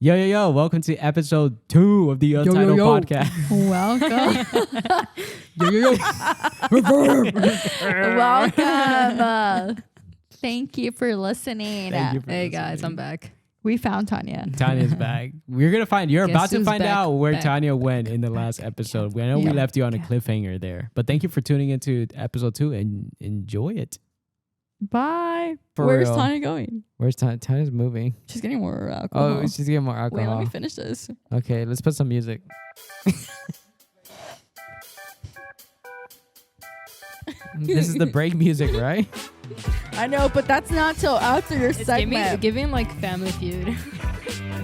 Yo. Welcome to episode 2 of the Untitled Podcast. Welcome. Welcome. Thank you for listening. Hey guys, I'm back. We found Tania. Tania's back. You're Guess about to who's find back? out where Back. Tania went in the last episode. I know we left you on a cliffhanger there. But thank you for tuning into episode 2 and enjoy it. Bye. For Where's real. Tania going? Where's Tania? Tania's moving. She's getting more alcohol. Oh, she's getting more Wait, alcohol. let me finish this. Okay, let's put some music. This is the break music, right? I know, but that's not till after your It's segment. giving like Family Feud.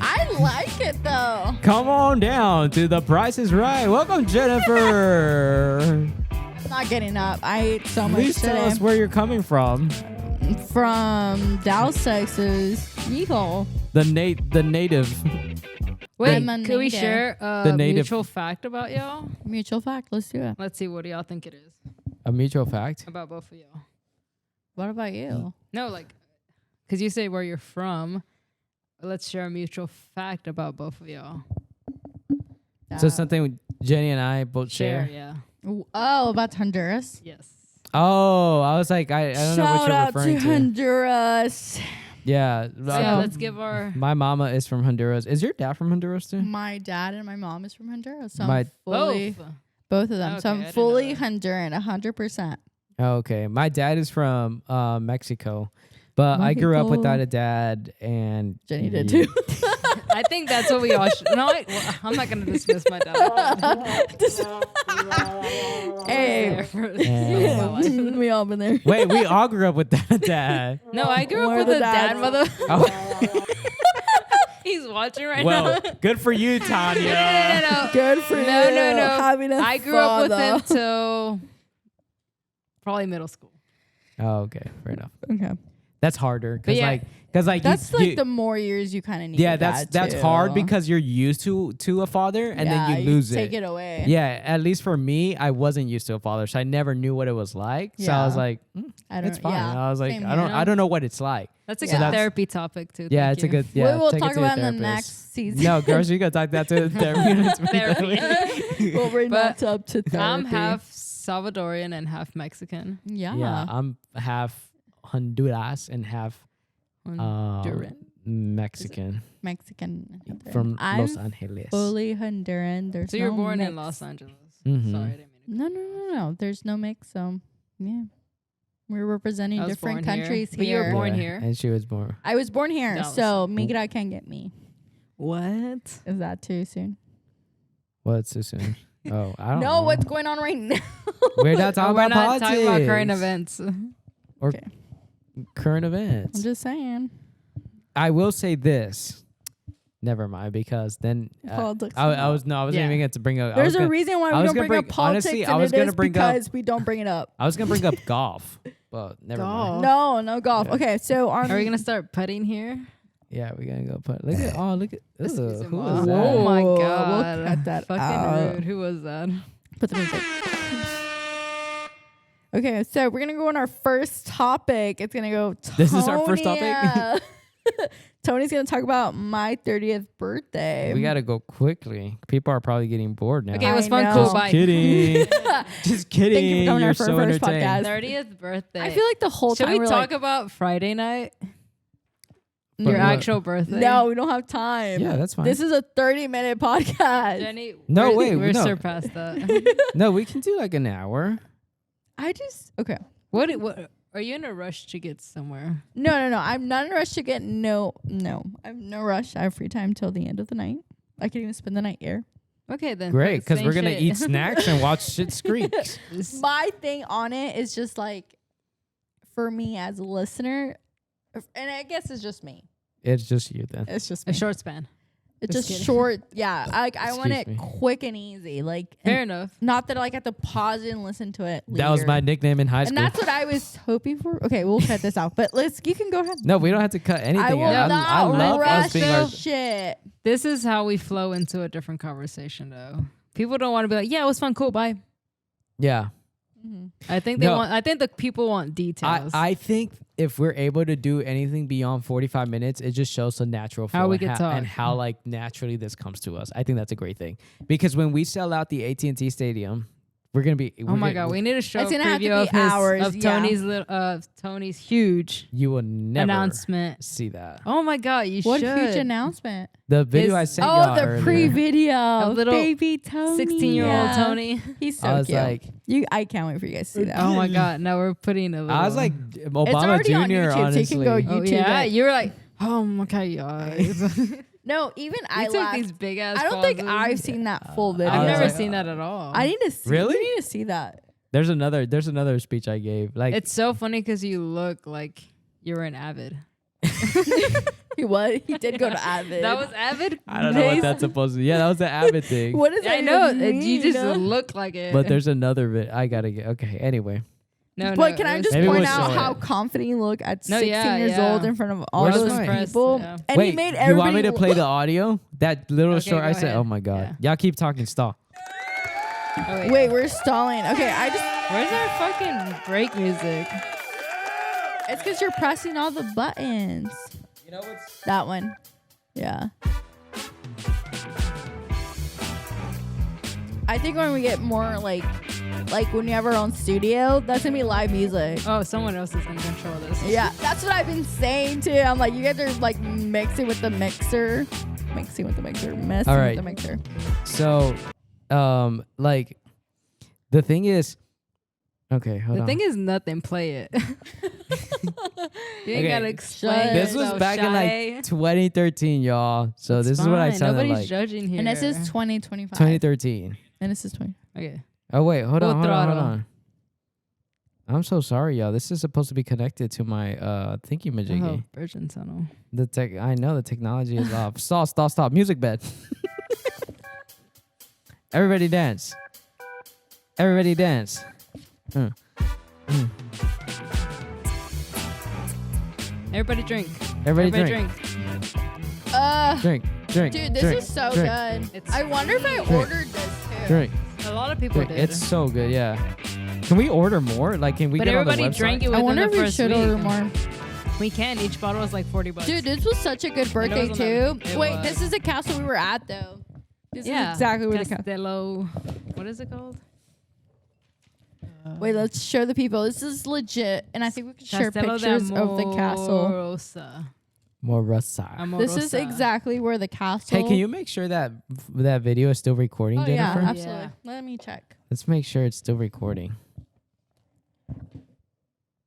I like it though. Come on down to The Price is Right. Welcome, Jennifer. I'm not getting up. I ate so much Please tell today. us where you're coming from. From Dallas, Texas. Yeehaw. The native. Wait, I'm a can we native. share The a native- mutual fact about y'all? Mutual fact. Let's do it. Let's see, what do y'all think it is A mutual fact. about both of y'all? What about you? No, like, because you say where you're from. Let's share a mutual fact about both of y'all. So something Jenny and I both share. Yeah. Oh, about Honduras. Yes. Oh, I was like, I don't know what Shout you're out referring to to. Honduras. Yeah. So yeah, let's give our... My mama is from Honduras. Is your dad from Honduras too? My dad and my mom is from Honduras. So My- I'm fully, Both. both of them. Okay, So I I'm didn't know fully that. Honduran, 100%. Oh, okay. My dad is from Mexico, but I grew up Mexico. without a dad, and Jenny did too. I think that's what we all should... No, I'm not going to dismiss my dad. Hey. And- We all been there. Wait, we all grew up without a dad. No, I grew Where up the with a dad, dads? mother. Oh, He's watching right well, now. good for you, Tanya. No. Good for you. No. Having a I grew up with him father. till probably middle school. Oh, okay, fair enough. Okay. That's harder But because, yeah, That's like the more years you kind of need. yeah, a that's dad hard too. because you're used to a father, and Yeah, then you lose take it. it away. Yeah, at least for me, I wasn't used to a father, so I never knew what it was like. So I was Yeah. like, I don't. it's fine. Yeah, I was like, same I here. don't know what it's like. That's a Yeah. good That's- therapy topic too. Yeah, Thank it's a you. good. Yeah, we will take it talk to a about it in the therapist. next season. No, girls, you gotta talk that to the therapist. We'll bring But that up to therapy. I'm half Salvadorian and half Mexican. Yeah. Yeah, I'm half Honduras and half Honduran. Mexican Mexican. and Honduran. from I'm Los Angeles. fully Honduran. There's So you're no born in mix. Los Angeles. Mhm. Sorry, I didn't mean to. No. There's no mix. So yeah, we're representing I was different born here. countries But you were here. born Yeah, here. and she was born. I was born here, Dallas. so Migra can't get me. What? Is that too soon? What's too soon? Oh, I don't No, know. what's going on right now? We're not talking We're about not politics. talking about current events. or Okay. current I'm events. just saying. I will say this. Never mind, because then Politics. I wasn't Yeah. even going to bring up. There's a reason why I we was don't gonna bring up bring- politics, honestly, I and was it gonna is bring up- because we don't bring it up. I was gonna bring up golf, but never mind. Golf. No golf. Yeah. Okay, so Are we gonna start putting here? Yeah, we're gonna go put. Look at look at Excuse me, who Mom. was that? Oh my Whoa, god! we'll cut that Fucking out. rude. Who was that? Put the music. Okay, so we're gonna go on our first topic. It's gonna go. This is our first Tonya. Tony's gonna talk about my 30th birthday. We gotta go quickly. People are probably getting bored now. Okay, it was I fun. know. Cool. Just Bye. kidding. Just kidding. Thank you for coming You're on for our so first entertained. podcast. 30th birthday. I feel like the whole Should time we we're talk like, about Friday night? But Your what? actual birthday? no, we don't have time. Yeah, that's fine. This is a 30-minute podcast. Jenny. No, we're, wait, We're no. surpassed that. No, we can do like an hour. Okay. What? Are you in a rush to get somewhere? No. I'm not in a rush to get no. I'm no rush. I have free time till the end of the night. I could even spend the night here. Okay, then. Great, because Same we're gonna shit. eat snacks and watch shit screech. My thing on it is just like, for me as a listener, and I guess it's just me. It's just you then. It's just A me. short span. It's just just kidding. short. Yeah, I want it Excuse me. quick and easy. Like, Fair and enough. not that I like have to pause it and listen to it. That was later. my nickname in high And school. that's what I was hoping for. Okay, we'll cut this out. But you can go ahead. No, we don't have to cut anything I will out. not I love us rush being our. shit. This is how we flow into a different conversation, though. People don't want to be like, yeah, it was fun, cool, bye. Yeah. I think they No. want. I think the people want details. I think if we're able to do anything beyond 45 minutes, it just shows the natural flow How we and could talk. and how like naturally this comes to us. I think that's a great thing because when we sell out the AT&T Stadium, we're gonna be. Oh my god, we need to show a It's gonna have to preview be of his hours, of yeah. Tony's huge You will never announcement. see that. Oh my god, you What should. huge announcement? The video I His- sent Oh, y'all the earlier. pre-video. A little baby Tony. 16-year-old Yeah. Tony. He's so I was cute. like, I can't wait for you guys to see that. Oh my god, now we're putting a little. I was like It's Obama already on Jr. YouTube, so honestly. you can go oh YouTube yeah, it. you were like, oh my god, guys. No, even I You took laughed. these big ass. I don't think pauses. I've seen that full video. I've I was never like, seen that at all. I need to see. Really? You need to see that. There's another speech I gave. Like It's so funny because you look like you were an Avid. What? He did go to Avid. That was Avid. I don't know what that's supposed to. Yeah, that was the Avid thing. What is that? I know. even You just mean? look like it. But there's another bit. I gotta get. Okay. Anyway, no. But no, can it I was- just Maybe point we'll out show how it. confident you look at No, 16 yeah, years yeah. old in front of all Where's those mine? people? Yeah. And wait. he made You everybody want me to play look- the audio? That little Okay, short go I said. ahead. Oh my god. Y'all keep talking. Stop. Oh, Wait, we're stalling. Okay, I just. Where's our fucking break music? It's because you're pressing all the buttons. You know what's That one. Yeah. I think when we get more like when we have our own studio, that's gonna be live music. Oh, someone else is gonna control this. Yeah, that's what I've been saying too. I'm like, you guys are like mixing with the mixer, messing All right. with the mixer. so? Like the thing is. Okay, hold The on. thing is, nothing. Play it. You ain't Okay. gotta explain. This was yourself, back in like Sade. 2013, y'all. So It's this is what I fine. sounded Nobody's like. judging here. And this is 2025. 2013. And this is 20. Okay. Oh wait, hold on. Throttle. I'm so sorry, y'all. This is supposed to be connected to my thingy Oh, majiggy. Virgin Tunnel. I know the technology is off. Stop. Music bed. Everybody dance. Everybody dance. Everybody drink. Everybody drink. Drink. Dude, this drink, is so drink, good. It's I wonder if I Drink. ordered this too. Drink. A lot of people Drink. did. It's so good, yeah. Can we order more? Like, can we but get on the everybody website? drank it I within wonder the if we first should week. order more. We can. Each bottle is like $40. Dude, this was such a good birthday was too. on the- Wait, it this is the castle we were at though. This yeah, is exactly where the castle. Castello. What is it called? Wait, let's show the people. This is legit, and I think we can share Castello pictures of the castle. Amorosa. Morasa. This is exactly where the castle. Hey, can you make sure that that video is still recording, Oh yeah, Jennifer? absolutely. Yeah. Let me check. Let's make sure it's still recording.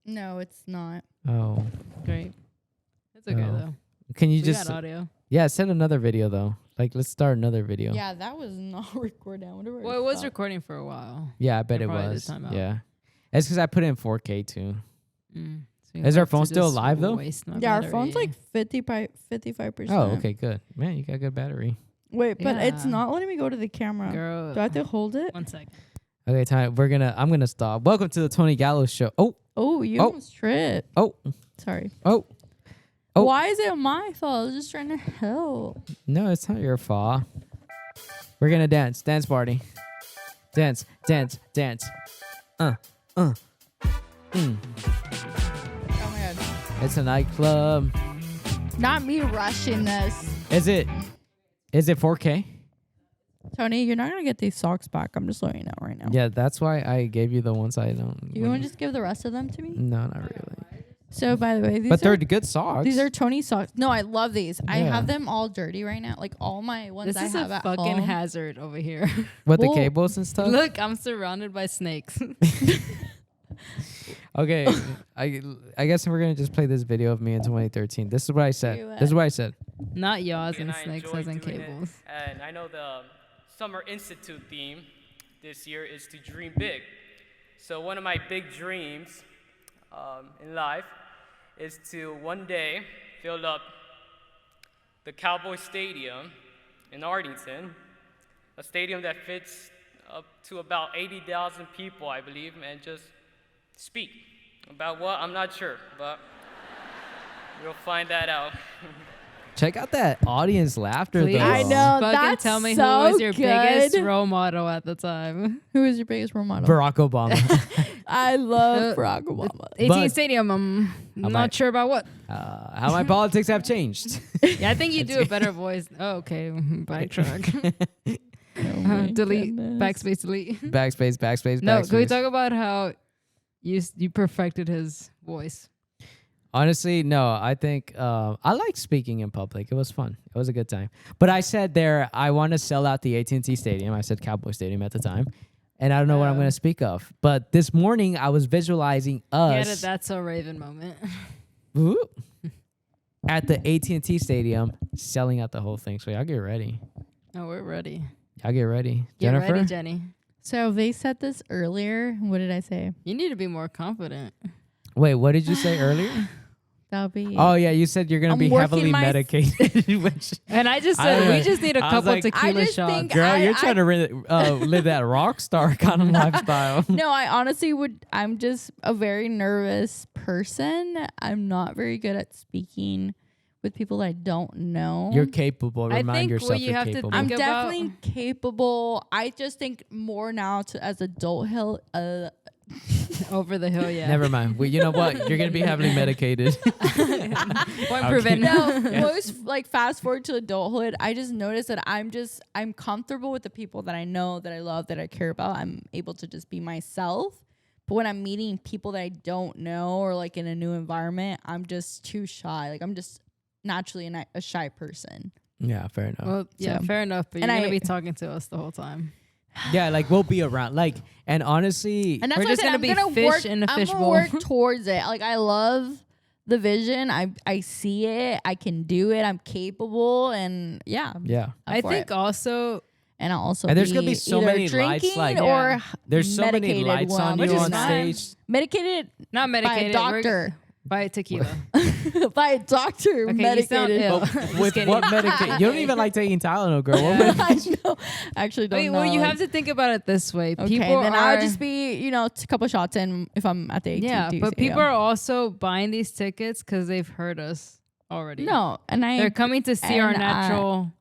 No, it's not. Oh. Great. It's okay Oh. though. Can you We just got audio. Yeah, send another video though. Like let's start another video. Yeah, that was not recorded. I wonder where Well, it was stopped. recording for a while. Yeah, I bet They it probably did was. time out. Yeah. It's because I put it in 4K too. So you Is our have to phone still just alive, though? waste my Yeah, our phone's battery. like 55%. Oh, okay, good. Man, you got good battery. Wait, but it's Yeah. not letting me go to the camera. Girl. Do I have to hold it? 1 second. Okay, time. I'm gonna stop. Welcome to the Tony Gallows show. Oh, you Oh. almost tripped. Oh, Sorry. oh. Oh. Why is it my fault? I was just trying to help. No, it's not your fault. We're gonna dance. Dance party. Dance. Oh my god. It's a nightclub. Not me rushing this. Is it 4K? Tony, you're not gonna get these socks back. I'm just letting you know right now. Yeah, that's why I gave you the ones I don't. You want to just give the rest of them to me? No, not really. So by the way, these But they're are good socks. these are Tony socks. No, I love these. I Yeah. have them all dirty right now. Like all my ones This I is have a at fucking home. hazard over here. with the Well, cables and stuff. Look, I'm surrounded by snakes. Okay, I guess we're gonna just play this video of me in 2013. This is what I said. Do it. This is what I said. Not yaws and And I snakes enjoy as in doing it. cables. And I know the Summer Institute theme this year is to dream big. So one of my big dreams in life is to one day fill up the Cowboy Stadium in Arlington, a stadium that fits up to about 80,000 people, I believe, and just speak about what, I'm not sure, but we'll find that out. Check out that audience laughter, Please. though. I know. Fucking That's tell me so who was your biggest good. role model at the time. Who is your biggest role model? Barack Obama. I love Uh, Barack Obama. AT&T But- Stadium. Not might- sure about what. How my politics have changed. Yeah, I think you do a better voice. Oh, okay. Backtrack. Oh my Delete. goodness. Backspace. Delete. Backspace. No, can we talk about how you perfected his voice? Honestly, no. I think I like speaking in public. It was fun. It was a good time. But I said there, I want to sell out the AT&T Stadium. I said Cowboy Stadium at the time. And I don't know what I'm going to speak of. But this morning, I was visualizing He had a us That's So Raven moment. whoop, at the AT&T Stadium selling out the whole thing. So y'all get ready. Oh, we're ready. Y'all get ready. Get Jennifer? ready, Jenny. So they said this earlier. What did I say? You need to be more confident. Wait, what did you say earlier? That'll be. Oh, yeah. You said you're going to I'm be working heavily my- medicated. Which, And I just I said don't we know. just need a I was couple like, tequila I just shots. think- girl, you're I- trying to live that rock star kind of lifestyle. No, I honestly would. I'm just a very nervous person. I'm not very good at speaking with people I don't know. You're capable. I Remind think yourself what you you're have to capable. I'm think about- definitely capable. I just think more now to as adulthood. Over the hill, yeah. Never mind. Well, you know what? You're going to be heavily medicated. Point Okay. proven. No, most like fast forward to adulthood. I just noticed that I'm comfortable with the people that I know, that I love, that I care about. I'm able to just be myself. But when I'm meeting people that I don't know or like in a new environment, I'm just too shy. Like I'm just naturally a shy person. Yeah, fair enough. Well, yeah, So- fair enough. But And you're going I- to be talking to us the whole time. Yeah, like we'll be around. Like, and honestly, And that's We're why just I said gonna I'm be gonna fish work. in a I'm fishbowl. gonna work towards it. Like I love the vision. I see it. I can do it. I'm capable. And yeah, yeah. I for think it. also And I'll also And there's be gonna be so either many drinking lights, like- or There's so many medicated lights one, on which you is on fine. stage. Medicated not by a medicated. doctor. By tequila. By a doctor. Okay, you sound medicated. ill. But Just with kidding. what medication? You don't even like taking Tylenol, girl. What Yeah. med- I know. Actually, don't Wait, know. well, you have to think about it this way. Okay, People then are, I'll just be, a couple shots in if I'm at the AT&T yeah, but Stadium. people are also buying these tickets because they've heard us already. No, and They're coming to see our and I- natural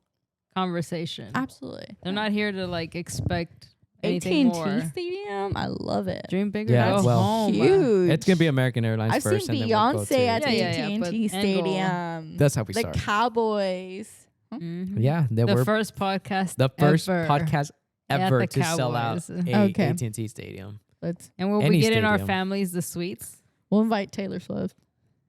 conversation. absolutely. They're not here to like expect anything AT&T more. Stadium. I love it. Dream bigger. Yeah, go well, home. Huge. It's gonna be American Airlines I've first, seen and then we'll go Beyonce to- at the Yeah, yeah, but AT&T end goal. Stadium. That's how we the start. Cowboys. Mhm. Yeah, that The we're first podcast. the first ever. podcast At ever the to sell out Cowboys. a Okay. AT&T Stadium. Let's. And will Any we get in our stadium. families the suites? We'll invite Taylor Swift.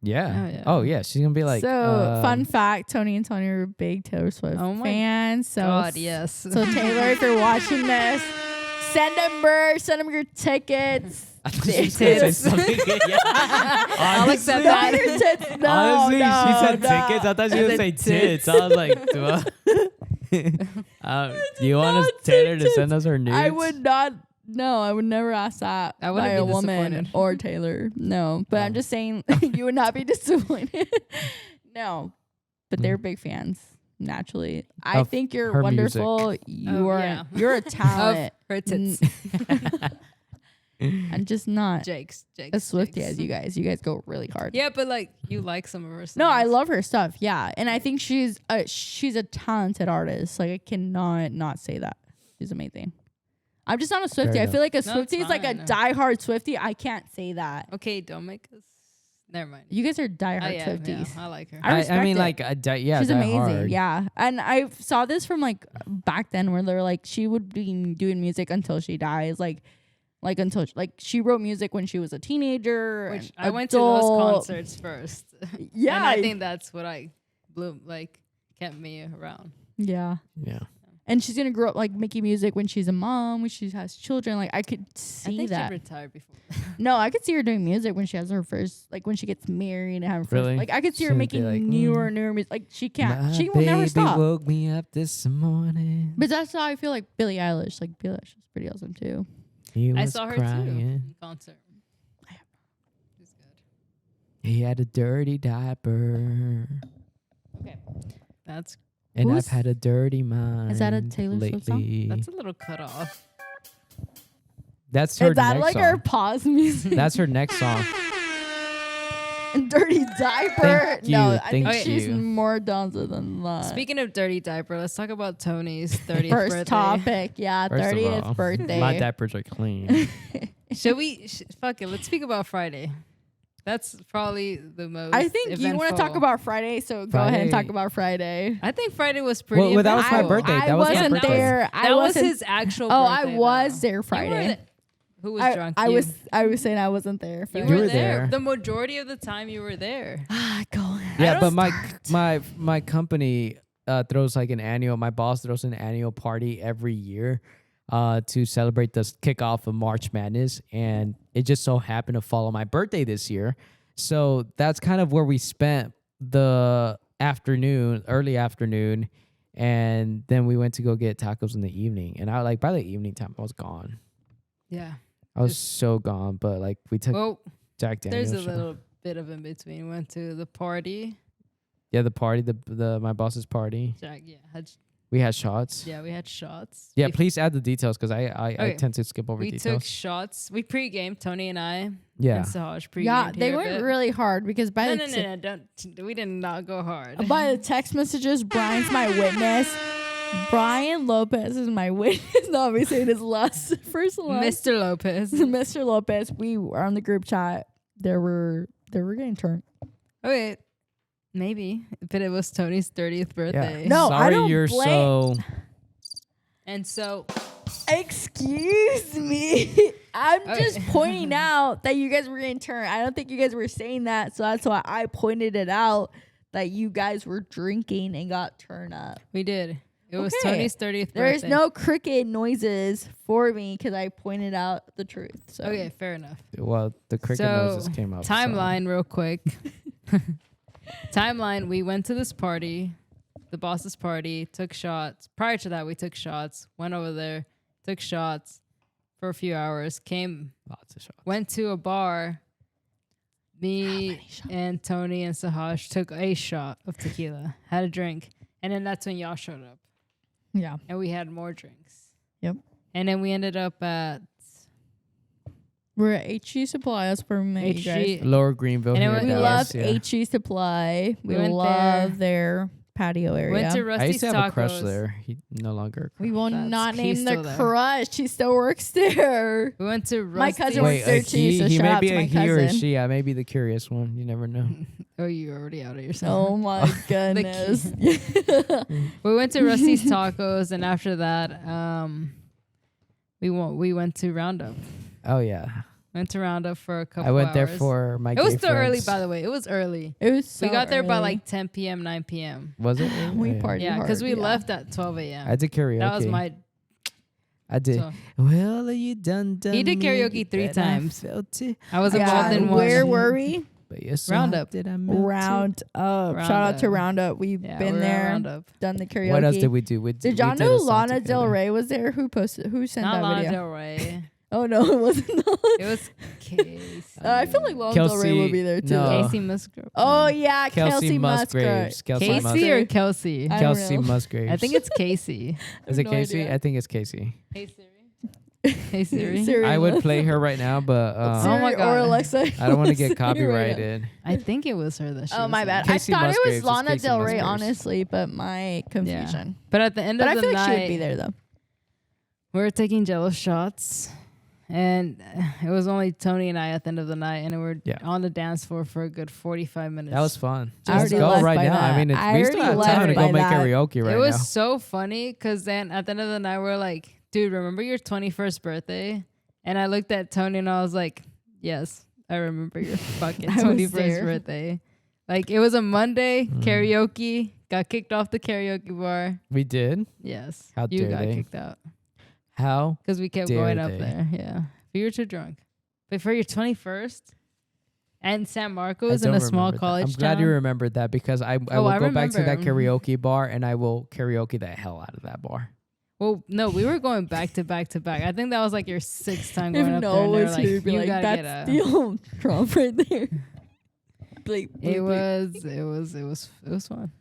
Yeah. Oh, yeah. She's gonna be like. so fun fact: Tony and Tanya are big Taylor Swift Oh my fans. So God, yes. So Taylor, if you're watching this, send them your tickets. I thought she was gonna say Tits. something. Yeah. I'll accept No, that. your tits. No, Honestly, no, she said no. tickets. I thought she was gonna say tits. I was like, do you want us, not say Taylor, to tits. send us her nudes? I would not. No, I would never ask that I wouldn't by be a woman disappointed. or Taylor. No, but I'm just saying you would not be disappointed. No, but they're big fans. Naturally, I Of think you're her wonderful. You Oh, are. yeah. You're a talent. Of her tits. I'm just not Jake's. as swifty as you guys. You guys go really hard. Yeah, but like you like some of her songs. No, I love her stuff. Yeah, and I think she's a talented artist. Like I cannot not say that. She's amazing. I'm just not a Swiftie. I enough. feel like a No, it's Swiftie is like a fine. diehard Swiftie. I can't say that. Okay, don't make us. Never mind. You guys are diehard I am, yeah, Swifties. I like her. I respect mean, it. like, yeah, She's Die amazing. Hard. Yeah, and I saw this from like back then where they're like she would be doing music until she dies. Like until she wrote music when she was a teenager. Which and I went to those adult. concerts first. Yeah, and I think that's what kept me around. yeah. Yeah. And she's gonna grow up like making music when she's a mom, when she has children. Like I could I see think that. she retired before. No, I could see her doing music when she has her first, like when she gets married and have her first. Really? Like I could see She her would be making like, newer music. Like she can't. My She will never baby stop. woke me up this morning. But that's how I feel like Billie Eilish. Like Billie Eilish is pretty awesome too. He I was saw her crying. too in concert. She's good. He had a dirty diaper. Okay, that's And Who's- I've had a dirty mind. Is that a Taylor Swift song? lately. that's a little cut off. That's her Is that next like song. her pause music? That's her next song. Dirty diaper. Thank No, you, I think thank she's you. more dancer than that. Speaking of dirty diaper, let's talk about Tony's 30th First birthday. topic, yeah, First of 30th all, birthday. my diapers are clean. Should we? Fuck it. Let's speak about Friday. That's probably the most. I think you want to talk eventful. about Friday, so go ahead and talk Friday. about Friday. I think Friday was pretty. Well, that was my eventful. birthday. I That was my wasn't birthday. there. That was his actual. Oh, I birthday, was though. there You were Friday. the- Who was I, drunk? I You. was. I was saying I wasn't there. You You were were there. there. The majority of the time, you were there. Go. Yeah, don't but my company throws like my boss throws an annual party every year to celebrate the kickoff of March Madness, and it just so happened to follow my birthday this year. So that's kind of where we spent the early afternoon, and then we went to go get tacos in the evening. And by the evening time, I was gone. Yeah. I was so gone, but like we took Well, Jack Daniels. there's a little bit of in between. Went to the party. Yeah, the party, the my boss's party. Jack, We had shots. we had shots. Yeah, We- please add the details because I Okay. tend to skip over We took details. shots. We pre-gamed, Tony and I. Yeah. And Sahaj pre-gamed. Yeah, they here a went bit. really hard because by No, don't. We did not go hard. by the text messages, Brian's my witness. Brian Lopez is my witness. No, I'm saying his first last. Mr. Lopez. Mr. Lopez. We were on the group chat. They were getting turned. Okay, maybe, but it was Tony's 30th birthday. No, I Sorry, don't you're blame- so. And so, Excuse me. I'm Okay. just pointing out that you guys were getting turned. I don't think you guys were saying that, so that's why I pointed it out that you guys were drinking and got turned up. we did. It was Okay. Tony's 30th There's birthday. no cricket noises for me because I pointed out the truth. So Okay, fair enough. Well, the cricket So, noises came up. so- Timeline, real quick. Timeline, we went to this party, the boss's party, took shots. Prior to that, we took shots, went over there, took shots for a few hours, Lots of shots. went to a bar. Me and Tony and Sahaj took a shot of tequila, had a drink, and then that's when y'all showed up. yeah. And we had more drinks. Yep. And then we ended up at We're at HG Supply. That's where we met you guys. HG. Lower Greenville. And here then in We Yeah. love Dallas, yeah. HG Supply. We went love their patio area. Went to I Rusty's used to have Tacos. a crush there. He no longer. A crush. we will That's- not he's name the still there. crush. She still works there. We went to My Rusty's. cousin Wait, works there too, so he shout may out be to a my he or a cousin. she. I may be the curious one. You never know. Oh, you're already out of yourself. Oh my goodness. We went to Rusty's Tacos, and after that, we went to Roundup. Oh yeah, Went to Roundup for a couple. I went there hours. for my. It was gay still early, friends. by the way. It was early. It was so we got there by early. like 10 p.m., 9 p.m. Was it? We Yeah. partied Yeah, hard. because we yeah. left at 12 a.m. I did karaoke. That was my. I did. So, Well, are you done? He did me? karaoke 3 Bet I times. felt it. I was Yeah, involved in one. where were we? But yes, Roundup. Did I melt it? Round up. Shout out to Roundup. We've Yeah, been we were at there, Roundup. done the karaoke. What else did we do? Did y'all know Lana Del Rey was there? Who sent Not that Lana video? Del Rey. Oh no, it wasn't. It was Casey. I feel like Lana Del Rey will be there too. no. though. Casey Musgrave. Oh yeah, Kelsey Kelsey Musgraves. Kelsey Casey Musgraves. or Kelsey? I don't Kelsey know. Musgraves. I think it's Casey. Is it no Casey? idea. I think it's Casey. Hey Siri. Hey Siri. Siri I would was- play her right now, but Siri Oh my God. or Alexa. I don't want to Siri get right now. copyrighted. I think it was her that she Oh was my in. bad. Casey I thought it Musgraves was is Lana Casey Del Rey, Musgraves. honestly, but my confusion. But at the end But of I the feel like night, she would be there though. we were taking Jello shots, and it was only Tony and I at the end of the night, and we were Yeah. on the dance floor for a good 45 minutes. That was fun. I Just already go left right by now. that. I mean, I we still already have time to left go by make that. karaoke right It was now. so funny because then at the end of the night, we're like, dude, remember your 21st birthday? And I looked at Tony and I was like, yes, I remember your fucking I was 21st there. birthday. Like, it was a Monday, Mm. karaoke, got kicked off the karaoke bar. We did. Yes. How you dare got they. kicked out How? because we kept Dare going up they. there. Yeah. But you were too drunk. But for your 21st and San I Marcos in don't a small remember that. college I'm glad town. you remembered that because I Oh, will I go back to that remember. karaoke bar and I will karaoke the hell out of that bar. Well, no, we were going back to back to back. I think that was like your 6th time If going up there. Noah And they were was like, here, he'd be you like, gotta get that's a. the old Trump right there. Bleep, bleep, It bleep. was fun.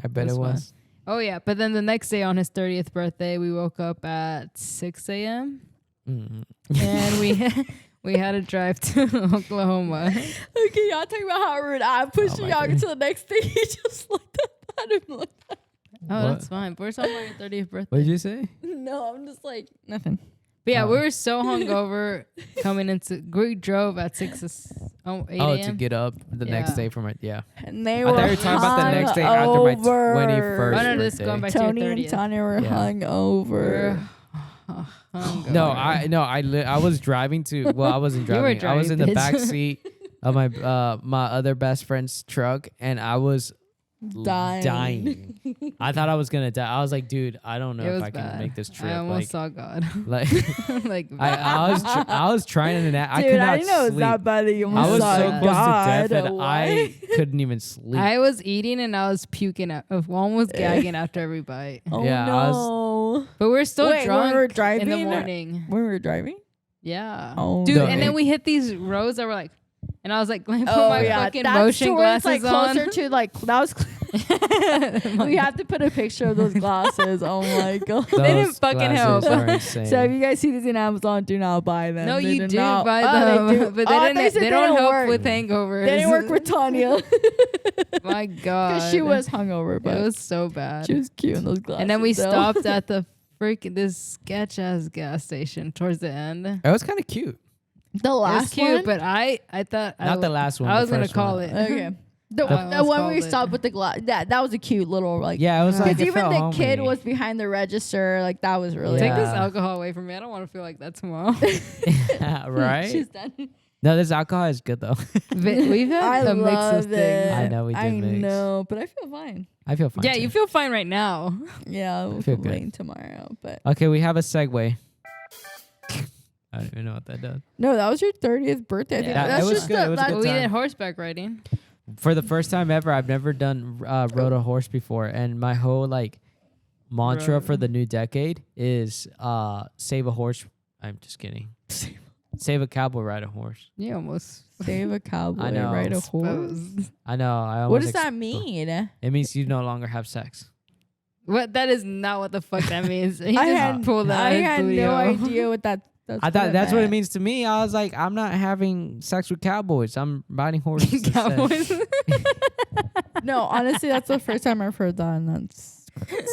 I bet it fun. was. Oh yeah, but then the next day on his 30th birthday, we woke up at 6 a.m. Mm. and we had to drive to Oklahoma. Okay, y'all talking about how rude I'm pushing my y'all goodness. to the next thing. He just looked at him like that. Oh, What? that's fine. We're talking about your 30th birthday. What did you say? No, I'm just like nothing. But yeah, Oh. we were so hungover coming into. We drove at 8 Oh, a.m. to get up the next Yeah. day for my And they I were thought you were talking about the next day after my hungover. 21st Oh, no, this is birthday. going back to Tony your and 30th. Tania were Yeah. hungover. No, I was driving to. Well, I wasn't You were driving. I was in the driving, back bitch. seat of my other best friend's truck, and I was dying. I thought I was gonna die. I was like, dude, I don't know It if was I can bad. make this trip. I almost saw God. Like, like I was trying to I Dude, could I not didn't know it was sleep. that bad that you I almost was saw so close God. to death, and What? I couldn't even sleep. I was eating and I was puking, almost gagging after every bite. Oh Yeah, I no. But we're still Wait, when drunk we were in the driving? morning. When we were driving? Yeah. Oh, Dude, No, and it- then we hit these roads that were like, and I was like, let me put Oh my yeah, fucking that's motion to where it's glasses like closer on. to like that was. We have to put a picture of those glasses. Oh my god. Those didn't fucking help. glasses are insane. So if you guys see these in Amazon, do not buy them. No, They you do do not- buy Oh, them, they do. but Oh, I they, thought you said they don't didn't help work. with hangovers. They didn't work with Tanya My God. because she was hungover, It but was so bad. she was cute in those glasses. And then we though. stopped at the freaking this sketch ass gas station towards the end. It it was kind of cute. the was last cute, one. but I thought Not the last one. I the was gonna first call one. it. Okay. The I almost one we called it. stopped with the glass. That was a cute little like. Yeah, it was like Because it even felt the homey. kid was behind the register. Like that was really. Take this Yeah. alcohol away from me. I don't want to feel like that tomorrow. right. She's done. No, this alcohol is good though. We've had I a mix of love things. it. I know we did I mix. know, but I feel fine. I feel fine. Yeah, too. you feel fine right now. Yeah, we'll feel feel good. fine tomorrow. But Okay, we have a segue. I don't even know what that does. no, that was your 30th birthday. I think Yeah, that's it was just good. the- It was that- good We time. did horseback riding. For the first time ever, I've never done rode a horse before, and my whole like mantra Bro. for the new decade is save a horse. I'm just kidding. Save a cowboy, ride a horse. You almost Save a cowboy, I know. ride a horse. exposed. I know. I What almost does that mean? It means you no longer have sex. What? That is not what the fuck that means. He I just had, pulled that. I had no idea what that. I thought that's what it means to me. I was like, I'm not having sex with cowboys. I'm riding horses. instead. Cowboys. No, honestly, that's the first time I've heard that, and that's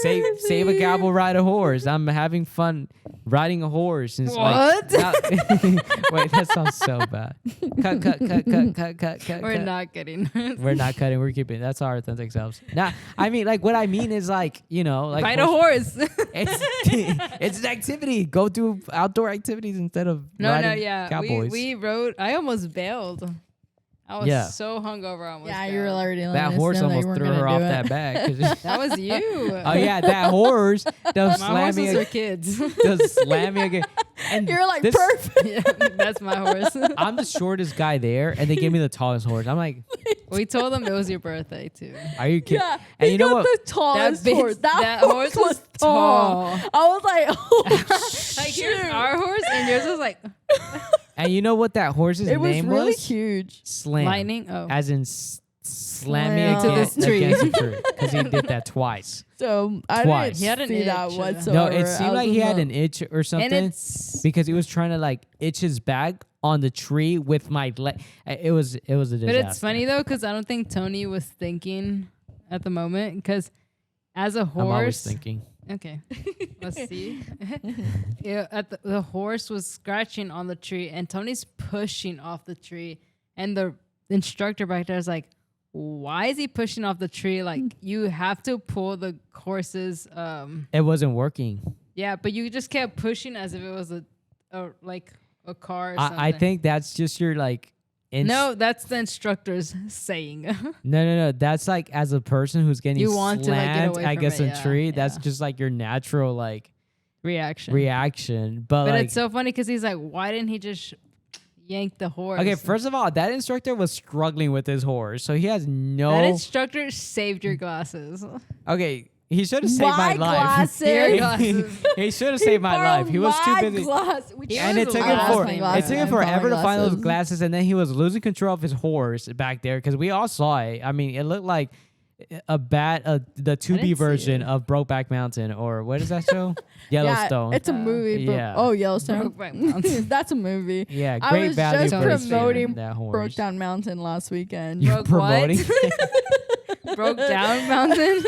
Save a cowboy, ride a horse. I'm having fun riding a horse. And it's What? Like, wait, that sounds so bad. Cut. We're not kidding. We're not cutting. We're keeping. That's our authentic selves. Nah, I mean, like, what I mean is, like, you know, like, Ride a horse. It's it's an activity. Go do outdoor activities instead of riding yeah. cowboys. We rode. I almost bailed. I was Yeah. so hungover. I almost yeah. bailed. You were already letting that us horse know that you almost weren't threw gonna her do off it. that back. 'Cause- That was you. oh yeah, that horse does My slam me. horses are kids. Does slam me again. And You're like this- perfect. Yeah, that's my horse. I'm the shortest guy there, and they gave me the tallest horse. I'm like, We told them it was your birthday too. are you kidding? Yeah, And he you know got what? the tallest bitch- horse. That horse was tall. tall. I was like, oh Like here's shoot. our horse, and yours was like And you know what that horse's It was name really was? huge. Slam. lightning. Oh, As in slam me Slam. Into against, this tree. against the tree. Because he did that twice. So I Twice. didn't He had an see that itch. whatsoever. No, it seemed like he had an itch or and something. it's Because he was trying to like itch his back on the tree with my leg. It was a disaster. but it's funny though because I don't think Tony was thinking at the moment because as a horse. I'm always thinking. Okay, let's see. Yeah, the horse was scratching on the tree, and Tony's pushing off the tree, and the instructor back there is like, "Why is he pushing off the tree? Like you have to pull the horse's It wasn't working. yeah, but you just kept pushing as if it was a like a car. Or something. I think that's just your like. No, that's the instructor's saying. No. That's like as a person who's getting You want to, like, get slammed away from against it, a yeah, tree. That's yeah. just like your natural like Reaction. But But like, it's so funny because he's like, why didn't he just yank the horse? okay, first of all, that instructor was struggling with his horse, so he has no. that instructor saved your glasses. Okay, he should have saved my My life. Your glasses. glasses. He should have saved my life. He was too busy. He And was it took a him lot for of it glasses. took him I found my forever to find those glasses. glasses, and then he was losing control of his horse back there because we all saw it. I mean, it looked like the didn't 2B see version it. of Brokeback Mountain, or what is that show? Yellowstone. Yeah, it's a movie. yeah. Oh, Yellowstone. Brokeback Mountain. That's a movie. Yeah, I great was value just for the promoting that horse. Broke Down Mountain last weekend. You Broke promoting? Broke down mountain.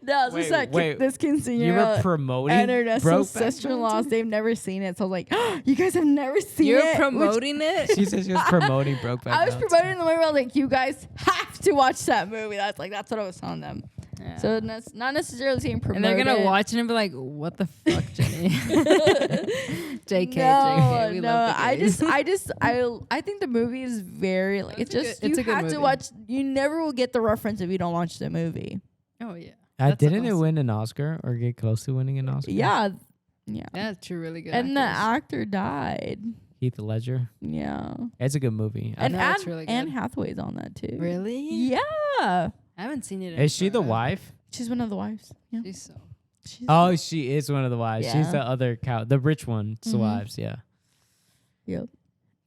No, it's Wait, just that wait. this You were quinceañera promoting and Ernesto's Brokeback sister-in-laws, Mountain? they've never seen it. So I was like, you guys have never seen You're it? Which- promoting it. She said she was promoting Brokeback I was Mountain. promoting the movie. I was like, you guys have to watch that movie. That's what I was telling them. Yeah. So that's not necessarily saying promote. And they're gonna it. watch it and be like, "What the fuck, Jenny?" JK, No, JK. We no. love the gays. I think the movie is very like It's it's a just good- it's you a good have to movie. watch. You never will get the reference if you don't watch the movie. Oh yeah. That's Didn't it awesome. win an Oscar or get close to winning an Oscar? Yeah, yeah. That's true. Really good. And the actors. actor died. Heath Ledger. Yeah. It's a good movie. And know Anne, it's really Anne good. Hathaway's on that too. Really? Yeah. I haven't seen it. in Is she the forever. wife? She's one of the wives. Yeah. She's so. She's Oh, she is one of the wives. Yeah. She's the other cow, the rich one's Mhm. wives. Yeah, Yep.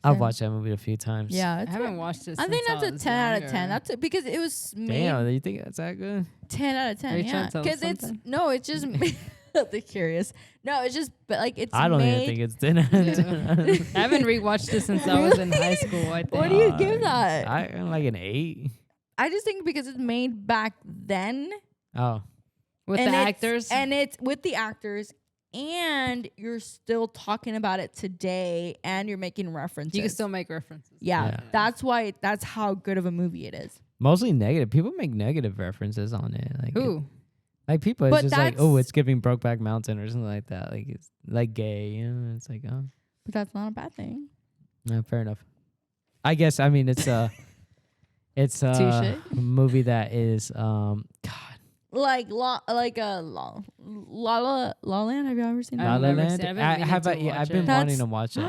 I've So- watched that movie a few times. Yeah. I it's haven't good. watched it. I think since that's a was 10 out of 10. younger. That's it because it was made Damn, you think that's that good? 10 out of 10. Are you trying Yeah. to tell us Because it's something? no, it's just they're curious. No, it's just but like it's I don't made. even think it's 10 out of 10. I haven't rewatched it since I was in high school. I think. What do you give that? I'm like an 8. I just think because it's made back then Oh, With and the it's- actors. and it's with the actors and you're still talking about it today and you're making references. You can still make references. yeah, Yeah. that's how good of a movie it is. mostly negative. People make negative references on it. Like Who? like people, it's But just like, that's- oh, it's giving Brokeback Mountain or something like that. Like it's like gay. You know, it's like, oh, But that's not a bad thing. yeah, fair enough. I guess. I mean, it's a Touche. movie that is God. Like La La Land. Have you ever seen I've La that? La never Land. seen it. I've been I meaning have. to I've watch been it. wanting to watch it,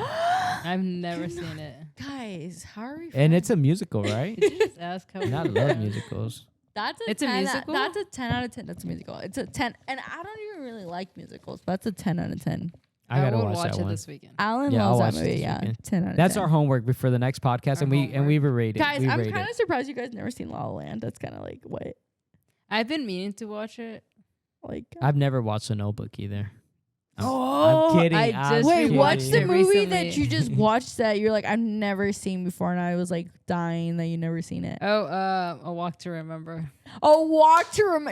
I've never seen it. Guys, how are we? and friends? it's a musical, right? Did you just ask how? And I we love met? musicals. That's It's a 10 musical? That's a 10 out of 10. That's a musical. It's a 10, and I don't even really like musicals. But that's a 10 out of 10. I gotta will watch watch that it one. this weekend. Alan Yeah, I'll loves watch that it movie. this Yeah, weekend. 10 out of That's 10. our homework before the next podcast, Our and we homework. rate it. Guys, we I'm rate kind it. of surprised you guys never seen La La Land. That's kind of like what, I've been meaning to watch it. like. I've never watched The Notebook either. Oh, I'm kidding. I I'm just Wait, kidding. what's the it movie recently. that you just watched that you're like I've never seen before, and I was like dying that you never seen it? Oh, A Walk to Remember. Oh, Walk to Remember.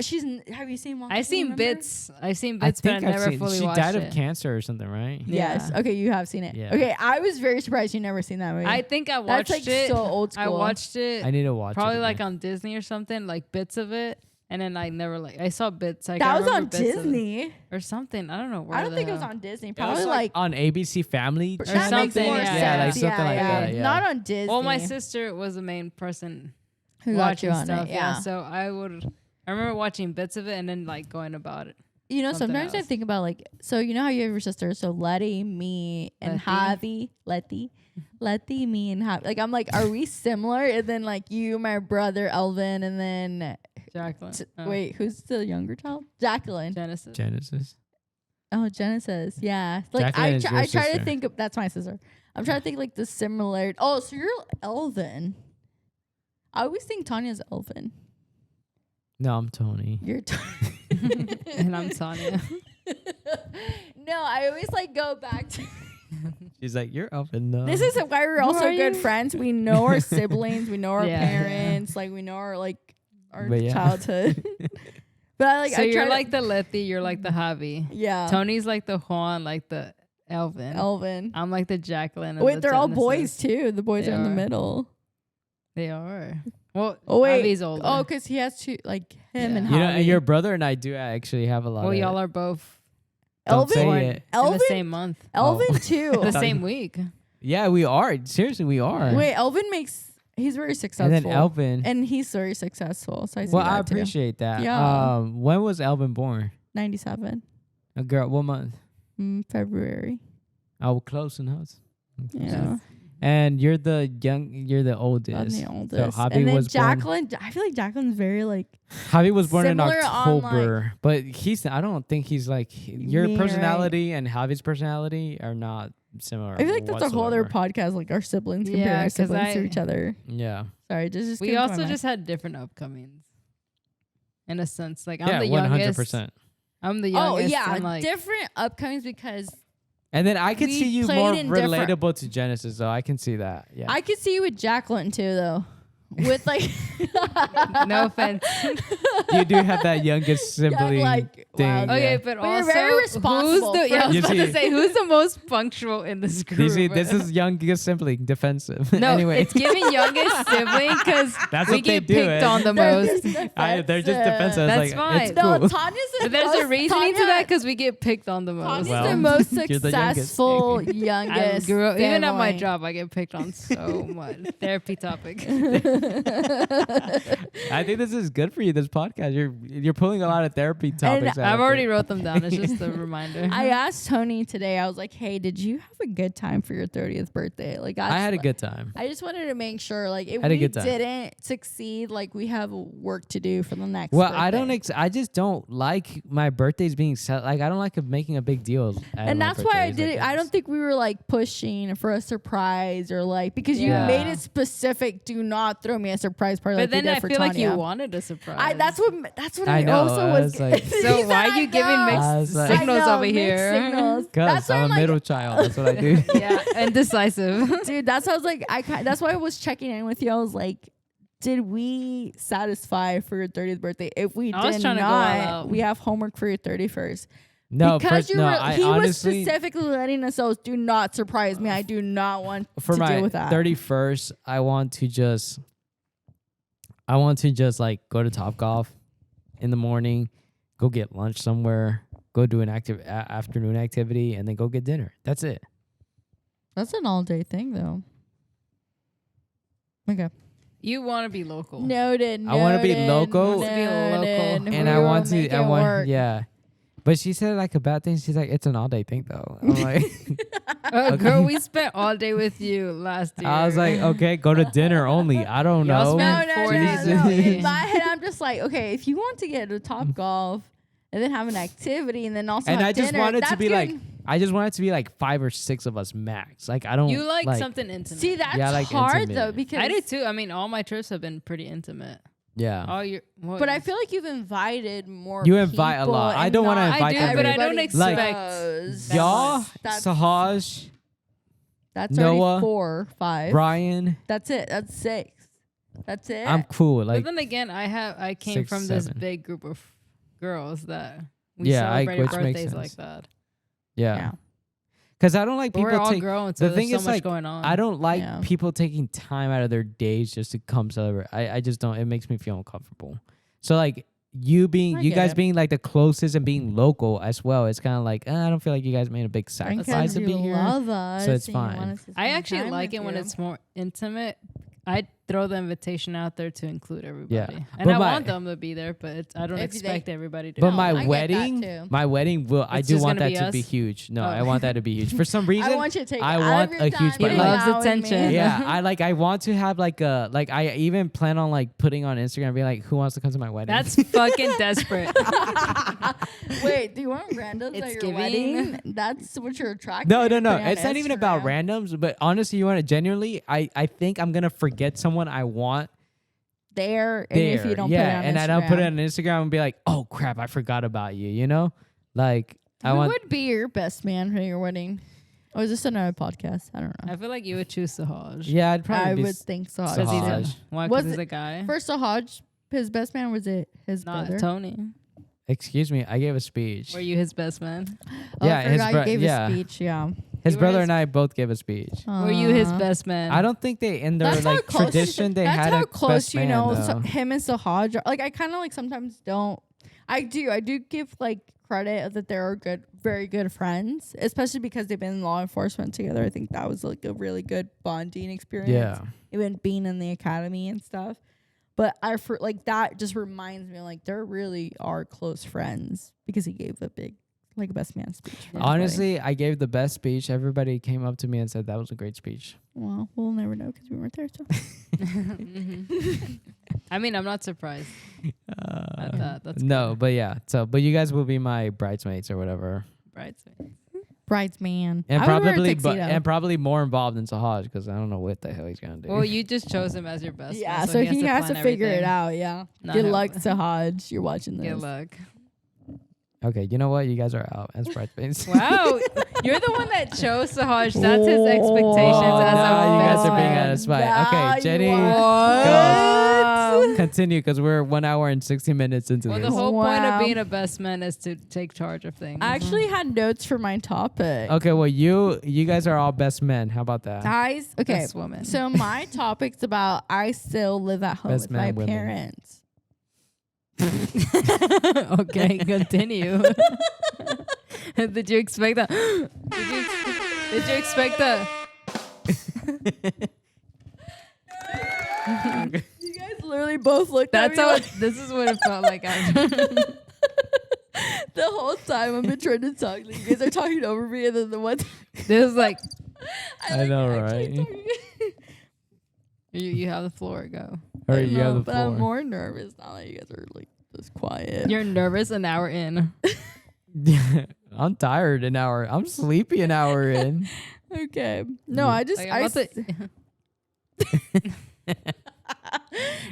Have you seen Walk to I've seen Remember? bits. I've seen I bits, but I think I've never seen. fully She watched died it. of cancer or something, right? Yes. Yeah. Okay, you have seen it. Yeah. Okay, I was very surprised you never seen that movie. I think I That's watched like it. so old school. I watched it I need to watch probably it. like again. on Disney or something, like bits of it, and then I never like I saw bits. I that can't was on remember bits of it. Disney. Or something. I don't know where. I don't the think it was hell. on Disney. It was Probably like on ABC Family or that makes something, more yeah. sense. Yeah, like something like that. Yeah. Not on Disney. Well, my sister was the main person who got watching you on stuff. it. Yeah. So I remember watching bits of it and then like going about it. You know, something sometimes I else. think about like, so you know how you have your sister, so Letty, me, and Javi, Letty, me, and Javi. Like I'm like, are we similar? And then like you, my brother Elvin, and then Jacqueline. Oh, wait, who's the younger child? Jacqueline. Genesis. Genesis. Oh, Genesis. Yeah. Like Jacqueline is your I try to sister. think of that's my sister. I'm trying to think like the similarity. Oh, so you're Elvin. I always think Tanya's Elvin. No, I'm Tony. You're And I'm Tania. No, I always like go back to She's like, you're up and no. this is why we're also are good you? friends. We know our siblings, we know our Yeah. parents, like we know our But yeah. childhood. But I like So I you're try like the Letty, you're like the Javi. yeah. Tony's like the Juan, like the Elvin. Elvin. I'm like the Jacqueline. and Wait, the they're all Genesis. boys too. The boys They are in the are. middle. They are. Well, Oh wait. Javi's older. Oh, because he has two like him Yeah. and You know, Javi. and your brother and I do actually have a lot well, of. y'all are both Don't Elvin. say born it. in Elvin. the same month. Elvin Oh. too. The thought- same week. Yeah, we are. Seriously, we are. Wait, Elvin he's very successful. And then Elvin. And he's very successful. So I see Well, that I too. appreciate that. Yeah. When was Elvin born? 97 A girl. What month? February. Oh, close enough. Yeah. And you're the oldest. I'm the oldest. So Javi and then was born. Jacqueline, I feel like Jacqueline's very like Javi was born in similar on, like- October, but I don't think he's like your Me, right? personality and Javi's personality are not similar. I feel like that's a whole other whatsoever. podcast, like our siblings comparing Yeah, our 'cause siblings to I- each other. Yeah. Sorry, just We came to my also mind. just had different upcomings. in a sense. Like, Yeah, I'm the 100%. youngest. I'm the Oh youngest. yeah, and, like, different upcomings because And then I could We see you played more in different- relatable to Genesis, though. I can see that. Yeah. I could see you with Jacqueline too, though. With like, no offense. You do have that youngest sibling like, thing. wow. Okay, yeah. but But you're also, very responsible who's the? Yeah, I was You about to see- say, who's the most punctual in this group? You see, this is youngest sibling defensive. no, anyway, it's giving youngest sibling because That's we what they get do, picked eh? on the most. they're just defensive. That's It's fine. It's No, cool. Tanya's the But there's a most- reasoning to Tanya- that because we get picked on the most. Tanya's Well, the most you're the youngest. successful I youngest. grew up, even at my family. job, I get picked on so much. Therapy topic. I think this is good for you. This podcast, you're pulling a lot of therapy topics. out I've of already it. wrote them down. It's just a reminder. I asked Tony today. I was like, "Hey, did you have a good time for your 30th birthday?" Like, I had a good time. I just wanted to make sure, like, if Had a we good time. didn't succeed, like, we have work to do for the next. Well, birthday. I don't. I just don't like my birthdays being set. Like, I don't like making a big deal. And that's why I did it. I don't think we were like pushing for a surprise or like because you Yeah. made it specific. Do not throw me a surprise party. but like we then did I for feel like Tanya. you wanted a surprise. That's what I I, know, also I was. was like- He So said, why are "I you giving know." mixed I was like- signals I know, over mixed here? signals. Because That's why I'm a I'm like, middle child. That's what I do. Yeah, and decisive. dude. That's why I was like, that's why I was checking in with you. I was like, did we satisfy for your 30th birthday? If we I was did trying to go all not, out. we have homework for your 31st. No, Because no. he was Honestly, specifically letting us know, do not surprise me. I do not want for to my deal with that. 31st, I want to just like go to Topgolf in the morning, go get lunch somewhere, go do an afternoon activity, and then go get dinner. That's it. That's an all day thing, though. Okay. You want to be local. Noted. I wanna be local. Wants to be local. And I want to. I want. Yeah. But she said like a bad thing. She's like, it's an all day thing though. I'm like, okay. Girl, we spent all day with you last year. I was like, okay, go to dinner only. I don't Y'all know. spent No. 40 In my head, I'm just like, okay, if you want to get to Top Golf and then have an activity and then also And have I just dinner, want it to that's be good. like, I just want it to be like 5 or 6 of us max. Like I don't. You like something intimate. See, that's Yeah, I like hard intimate. though because I do too. I mean, all my trips have been pretty intimate. Yeah. All your, But I feel like you've invited more. You invite a people lot. I and don't wanna not invite I do, but I don't everybody expect goes. that Y'all, much. That's- Sahaj, That's Noah, already 4, 5. Brian. That's it. That's 6. That's it. I'm cool. Like but then again, I came 6, from this 7. big group of girls that we Yeah, celebrated which makes birthdays sense. like that. yeah. Because I don't like But we're people all take. grown, so the there's thing so is much like going on. I don't like Yeah. people taking time out of their days just to come celebrate. I just don't. It makes me feel uncomfortable. So like you I guys get it. being like the closest and being local as well. It's kind of like I don't feel like you guys made a big sacrifice to you be here. love us so it's and you fine. want us to I spend actually time like with it when you. it's more intimate. I throw the invitation out there to include everybody. And But I my- want them to be there, but I don't If they- expect everybody to. But No, my I get that wedding, too. my wedding will. I It's do just want gonna that be to be us? huge. No, Oh. I want that to be huge. For some reason, I want you to take I it out want of a your huge time. birthday. He loves Hang out with attention. me. yeah, I want to have like a I even plan on like putting on Instagram, being like, who wants to come to my wedding? That's fucking desperate. Wait, do you want randoms It's at your giving. wedding? That's what you're attracted no. to. It's not even about randoms, but honestly, you want to genuinely. I think I'm gonna forget someone I want there, and there. if you don't yeah, put it on and Instagram. I don't put it on Instagram and be like, oh crap, I forgot about you. You know, like I Who want. would be your best man for your wedding? Or is this another podcast? I don't know. I feel like you would choose Sahaj. Yeah, I'd probably I be. would think so. Because he's a, Sahaj. why? Was Because he's it- a guy. First, Sahaj, his best man was it his Not brother? Tony. Excuse me, I gave a speech. Were you his best man? Oh, Yeah, I his forgot bro- you gave yeah. a speech. Yeah. His You were brother his- and I both gave a speech. Were you his Aw. best man? I don't think they in their That's how like close- tradition they That's had how a close best you man, know though. him and Sahaj. Like I kind of like sometimes don't. I do give like credit that they're good, very good friends, especially because they've been in law enforcement together. I think that was like a really good bonding experience. Yeah. Even being in the academy and stuff. But like that just reminds me like they really are close friends because he gave a big like best man speech. for his wedding. Honestly, I gave the best speech. Everybody came up to me and said that was a great speech. Well, we'll never know because we weren't there. So. Mhm. I mean, I'm not surprised at that. That's No, but yeah. So, but you guys will be my bridesmaids or whatever. bridesmaid. bridesman. And I would wear a probably, tuxedo. probably more involved than Sahaj because I don't know what the hell he's gonna do. Well, you just chose him as your best yeah, man. so he has to plan figure it everything. out. Yeah. Not Good how- luck, Sahaj. You're watching this. Good luck. Okay, you know what? You guys are out as bridesmaids. Wow, you're the one that chose Sahaj. That's his expectations Oh, as now a you guys best are being man. out of spite. Nah, Okay, you Jenny, are. go. Continue because we're 1 hour and 60 minutes into Well, this. the whole point Wow. of being a best man is to take charge of things. I actually had notes for my topic. Okay, well, you guys are all best men. How about that? Guys, okay. Best woman. So my topic's about I still live at home Best with my man, women. parents. Okay, continue. Did you expect that? Did you expect that? You guys literally both looked That's at me how. like This is what it felt like after. the whole time I've been trying to talk. Like, you guys are talking over me, and then the one This is like I know, actually right? talking. you have the floor. Go. Or I you know, have the but floor. I'm more nervous now that you guys are like this quiet. You're nervous an hour in. I'm tired an hour. I'm sleepy an hour in. Okay. No, Yeah. I just Like, I I'm about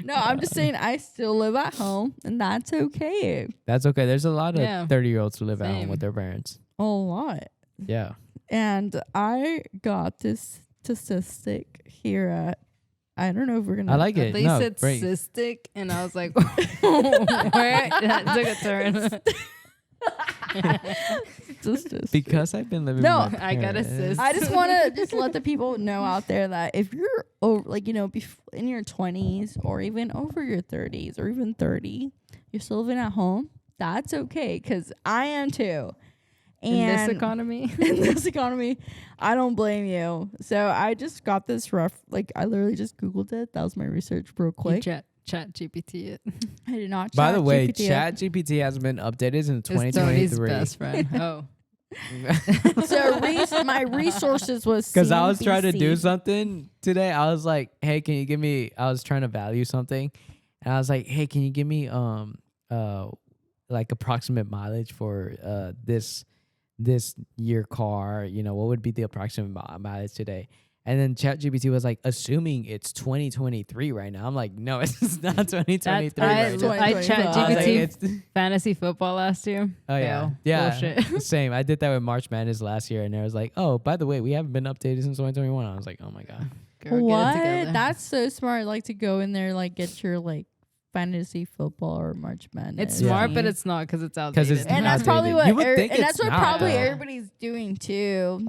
no, I'm just saying I still live at home, and that's okay. That's okay. There's a lot of Yeah. 30-year-olds who live at home Same. with their parents. A lot. Yeah. And I got this statistic here at I don't know if we're gonna I like it. They No, said great. cystic, and I was like, where? That took a turn. statistic. Because I've been living No, with my I got a parents. cyst. I just want to just let the people know out there that if you're over, like, you know, in your 20s or even over your 30s or even 30, you're still living at home. That's okay, because I am too. And In this economy. in this economy, I don't blame you. So I just got this I literally just Googled it. That was my research real You quick. chat GPT it. I did not. By the way, ChatGPT it. ChatGPT hasn't been updated since It's Tony's 2023. best friend. Oh. So my resources was Because I was trying to do CNBC. something today. I was like, hey, can you give me, I was trying to value something. And I was like, hey, can you give me like approximate mileage for this year car? You know, what would be the approximate mileage today? And then ChatGPT was like, assuming it's 2023 right now. I'm like, no, it's not 2023 right now. I chat I was like, GPT fantasy football last year. Oh yeah, Fail. yeah. Bullshit. Same. I did that with March Madness last year, and I was like, oh, by the way, we haven't been updated since 2021. I was like, oh my god. Girl, get it What? together. That's so smart. Like to go in there, like get your like fantasy football or March Madness. It's Yeah. smart, but it's not because it's outdated. it's and that's outdated. probably what You would think and it's that's what not, probably though. everybody's doing too.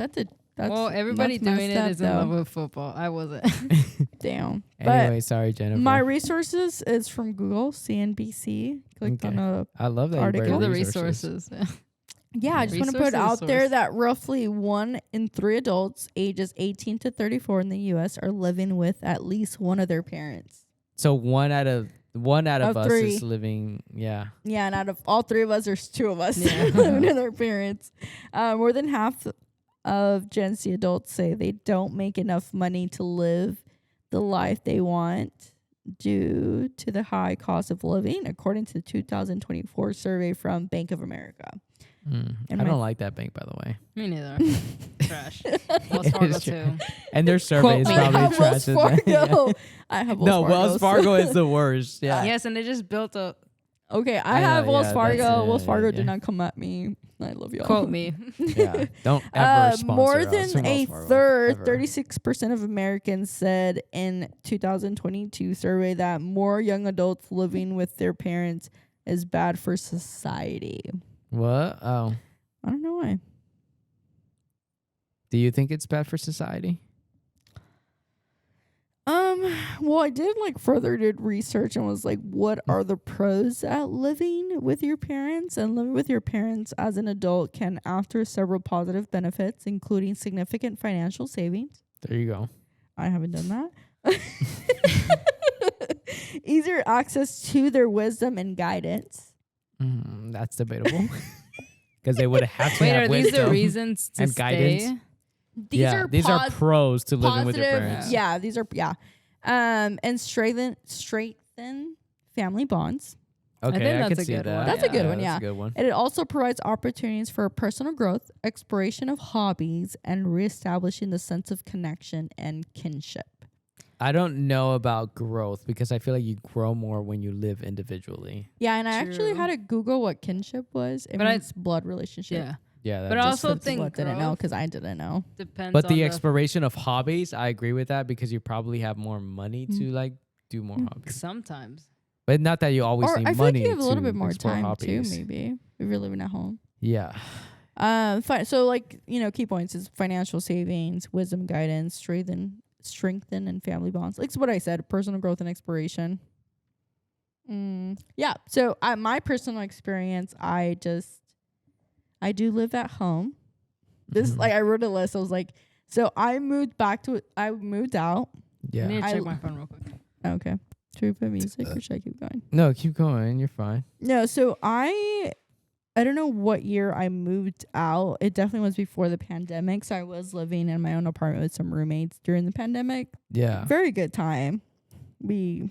That's well, everybody that's doing messed it up, is in though. love with football. I wasn't. Damn. Anyway, sorry, Jennifer. But my resources is from Google, CNBC. Clicked on Okay. a I love that article. you Give bring the resources. resources. yeah. I just want to put it out there Resources. that roughly 1 in 3 adults ages 18 to 34 in the U.S. are living with at least one of their parents. So one out of Of us 3. is living. Yeah. Yeah, and out of all 3 of us, there's 2 of us Yeah. living with their parents. More than half of Gen Z adults say they don't make enough money to live the life they want due to the high cost of living, according to the 2024 survey from Bank of America. Mm. And I my- don't like that bank, by the way. Me neither. Trash. Wells It Fargo is too. trash. And their survey is me. I probably have trash. Wells as well. Fargo. Yeah. I have Wells No, Fargo. Wells Fargo is the worst. Yeah. Yes, and they just built a Okay, I I have know, Wells yeah, Fargo. that's- Wells yeah, Fargo yeah. did not come at me. I love y'all. quote me. Yeah. Don't ever sponsor more us than from a Wells Fargo, third, ever. 36% of Americans said in 2022 survey that more young adults living with their parents is bad for society. What? Oh. I don't know why. Do you think it's bad for society? Well, I did further did research and was like, what are the pros at living with your parents? And living with your parents as an adult can offer several positive benefits, including significant financial savings. There you go. I haven't done that. Easier access to their wisdom and guidance. That's debatable. Because they would have to Wait, have are these the wisdom reasons to and stay? guidance. These These are pros to living with your positive- parents. Yeah, these are and strengthen family bonds. Okay, think I that's can a see good that. one. That's a good one, That's yeah. a good one. And it also provides opportunities for personal growth, exploration of hobbies, and reestablishing the sense of connection and kinship. I don't know about growth because I feel like you grow more when you live individually. Yeah, and I actually True. had to Google what kinship was. It But means blood relationship. Yeah. Yeah, But I just also fits. think What didn't know growth because I didn't know. depends But on the exploration of hobbies, I agree with that because you probably have more money to like do more hobbies. sometimes. But not that you always Or need I feel like money you have a little to bit more explore time hobbies. too, maybe if you're living at home. Yeah. Fine. So like, key points is financial savings, wisdom, guidance, strengthen and family bonds. Like what I said, personal growth and exploration. Yeah. So my personal experience, I do live at home. This Mhm. like I wrote a list. I was like, so I moved out. Yeah. I need to I check l- my phone real quick. Okay. Should we put music or should I keep going? No, keep going. You're fine. No, so I don't know what year I moved out. It definitely was before the pandemic. So I was living in my own apartment with some roommates during the pandemic. Yeah. Very good time. It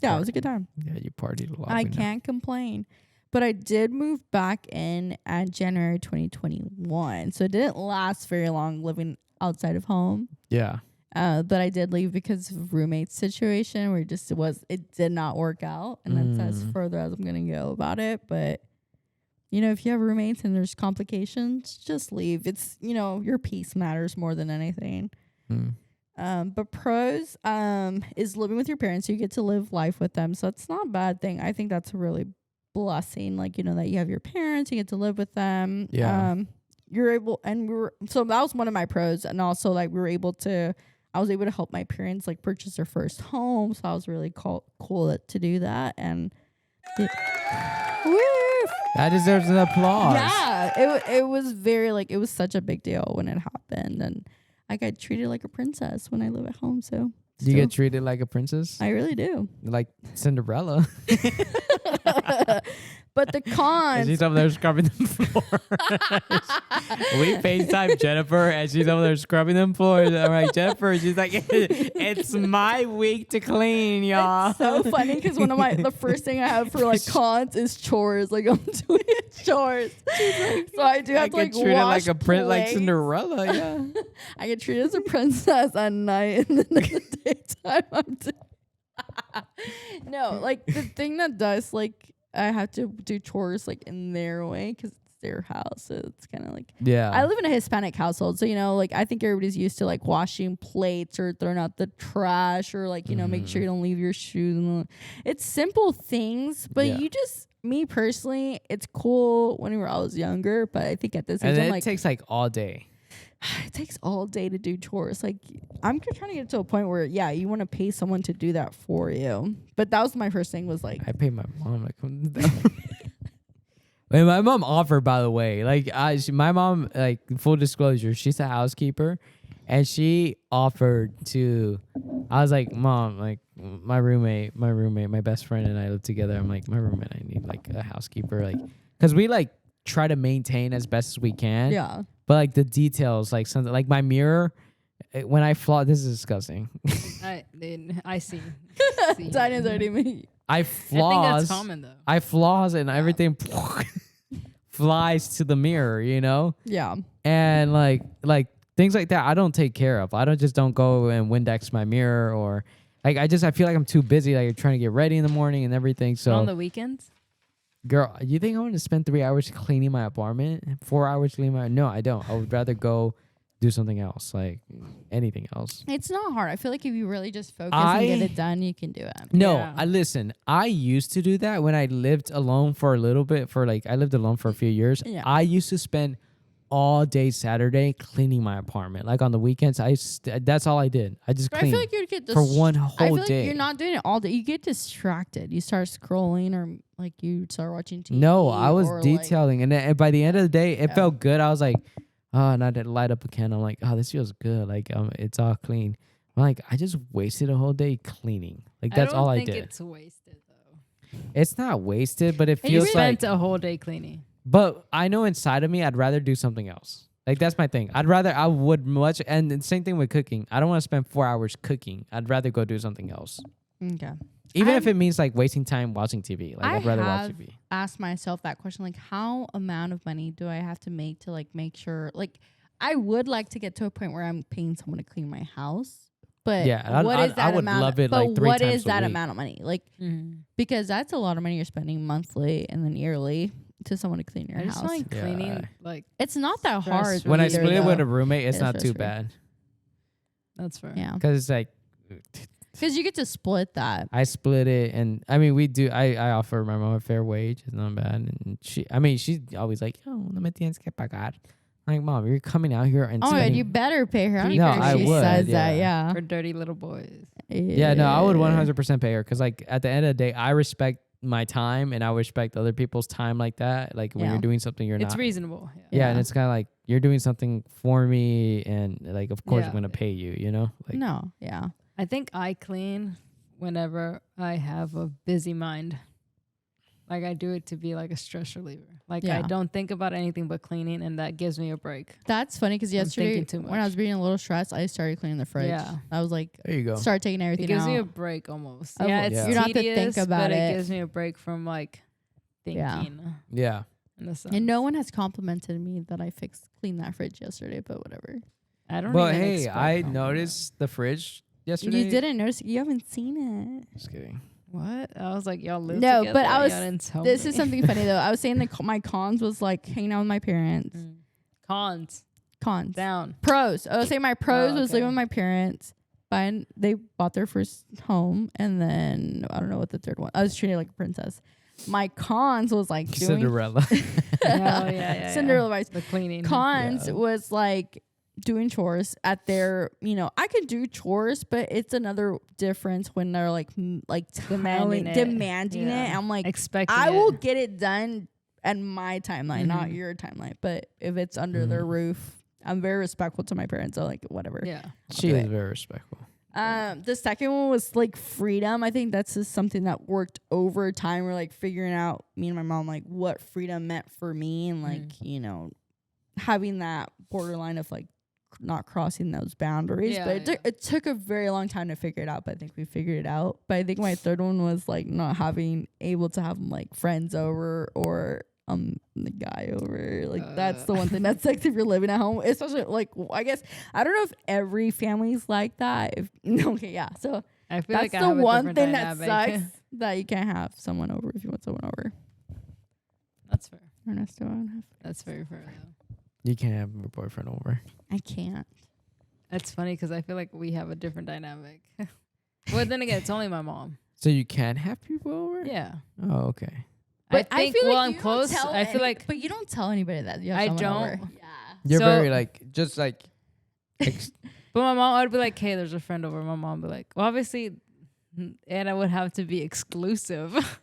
was a good time. Yeah, you partied a lot. I we know. can't complain. But I did move back in at January 2021. So it didn't last very long living outside of home. Yeah. But I did leave because of roommate situation where it did not work out. And that's as further as I'm going to go about it. But, if you have roommates and there's complications, just leave. It's, your peace matters more than anything. But pros is living with your parents. So you get to live life with them. So it's not a bad thing. I think that's a really blessing. Like, that you have your parents, you get to live with them. Yeah. You're able, so that was one of my pros. And also like I was able to help my parents like purchase their first home. So I was really cool to do that. And woo! That deserves an applause. Yeah, it was very it was such a big deal when it happened, and I got treated like a princess when I live at home. So Do you get treated like a princess? I really do. Like Cinderella. But the And cons, she's over there scrubbing the floor. We FaceTime Jennifer and she's over there scrubbing them floors. I'm like, Jennifer, she's like, it's my week to clean, y'all. it's so funny because the first thing I have for cons is chores. Like I'm doing chores, so I do have to get treated wash like a prince, like plates. Cinderella. Yeah. I get treated as a princess at night, and then in the daytime I'm no, like the thing that does I have to do chores in their way because it's their house, so it's kind of Yeah. I live in a Hispanic household, so I think everybody's used to washing plates or throwing out the trash or make sure you don't leave your shoes. It's simple things, but Yeah. me personally, it's cool when I was younger, but I think at this age And I'm it takes all day. it takes all day to do chores. I'm trying to get to a point where, you want to pay someone to do that for you. But that was my first thing was I pay my mom. Wait, my mom offered, by the way. My mom, full disclosure, she's a housekeeper, and she offered to. I was like, Mom, my roommate, my best friend, and I live together. I'm like, my roommate, I need a housekeeper, because we try to maintain as best as we can. yeah. But the details, something my mirror, when I flaw, this is disgusting. I see. Tania's already me. I I flaws. think that's common though. I flaws and everything flies to the mirror, Yeah. and things like that. I don't take care of. I don't go and Windex my mirror or I feel like I'm too busy trying to get ready in the morning and everything. So on the weekends. girl, you think I want to spend 3 hours cleaning my apartment? 4 hours cleaning my? No, I don't. I would rather go do something else, anything else. It's not hard. I feel like if you really just focus and get it done, you can do it. No, Yeah. listen. I used to do that when I lived alone for a little bit. I lived alone for a few years. Yeah. I used to spend all day Saturday cleaning my apartment. On the weekends, that's all I did. I just But I cleaned feel like you'd get for one I whole feel like day. you're not doing it all day. You get distracted. You start scrolling or you start watching TV. No, I was or, detailing, and by the end of the day, it Yeah. felt good. I was like, oh, and I did light up a candle. I'm like, oh, this feels good. It's all clean. I'm I just wasted a whole day cleaning. That's all I don't did. think it's wasted though. It's not wasted, but it You feels spent a whole day cleaning. But I know inside of me, I'd rather do something else. That's my thing. I would much, and the same thing with cooking. I don't want to spend 4 hours cooking. I'd rather go do something else. Okay. Even if it means like wasting time watching TV. Like I'd rather watch TV. Ask myself that question, like how amount of money do I have to make to like make sure, like I would like to get to a point where I'm paying someone to clean my house. But Yeah, what is that I would amount? love it but like 3 what times is a that week. amount of money? Like because that's a lot of money you're spending monthly and then yearly to someone to clean your I just house. find cleaning like It's not that hard. When I either, split it with though. a roommate, it's It's not too stress-free. bad. that's fair. Yeah, Because it's like, because you get to split that. I split it, and I mean, we do. I offer my mom a fair wage. It's not bad, and she's always like, "Oh, no me tienes que pagar." I'm like, Mom, you're coming out here and Oh, spending. and you better pay her. I don't No, care if I she would, says yeah. that. Yeah. For dirty little boys. Yeah, no, I would 100% pay her because, like, at the end of the day, I respect my time and I respect other people's time like that. Like when Yeah. you're doing something, you're It's not. reasonable. Yeah, and Yeah. it's kind of like you're doing something for me, and like, of course, Yeah. I'm gonna pay you. You know, like, No. Yeah. I think I clean whenever I have a busy mind. Like I do it to be like a stress reliever. Like I Yeah. don't think about anything but cleaning, and that gives me a break. That's funny because I'm yesterday thinking too when I much. was being a little stressed, I started cleaning the fridge. Yeah. I was like, there you go. start taking It everything gives out. me a break almost. Of- Yeah, it's Yeah. You don't have to think tedious, about but it. it gives me a break from like thinking. Yeah. Yeah, In the sense. And no one has complimented me that I cleaned that fridge yesterday, but whatever. I don't. but even hey, expect I compliments. noticed the fridge yesterday. You didn't notice. You haven't seen it. Just kidding. What? I was like, y'all live No, together? but I was- Y'all didn't tell This me. is something funny though. I was saying that my cons was like hanging out with my parents. Cons Cons. down. Pros. I was saying my pros was okay. living with my parents. They bought their first home, and then I don't know what the third one. I was treated like a princess. My cons was like doing Cinderella. Yeah. Cinderella vibes. The cleaning. Cons Yeah. was like doing chores at their, I could do chores, but it's another difference when they're like Demanding it. demanding it. Yeah. I'm like, Expecting I will it. get it done at my timeline, not your timeline. But if it's under their roof, I'm very respectful to my parents. So like whatever. Yeah. She is very respectful. The second one was like freedom. I think that's just something that worked over time. We're like figuring out, me and my mom, like what freedom meant for me, and like having that borderline of like not crossing those boundaries. Yeah, But it took a very long time to figure it out. But I think we figured it out. But I think my third one was like not able to have like friends over or the guy over. Like that's the one thing that's like if you're living at home, especially like I guess I don't know if every family's like that. Okay, yeah. So I feel that's like I the have a one different thing that dynamic. sucks that you can't have someone over if you want someone over. That's fair. Ernesto, I don't have. That's very fair. Though. You can't have your boyfriend over. I can't. That's funny because I feel like we have a different dynamic. But then again, it's only my mom. So you can't have people over? Yeah. Oh, okay. But I think feel well, like I'm you don't close. tell I feel like but you don't tell anybody that you have I someone don't. over. Yeah. You're So- very like just like. But my mom would be like, hey, there's a friend over. My mom would be like, well, obviously, and I would have to be exclusive.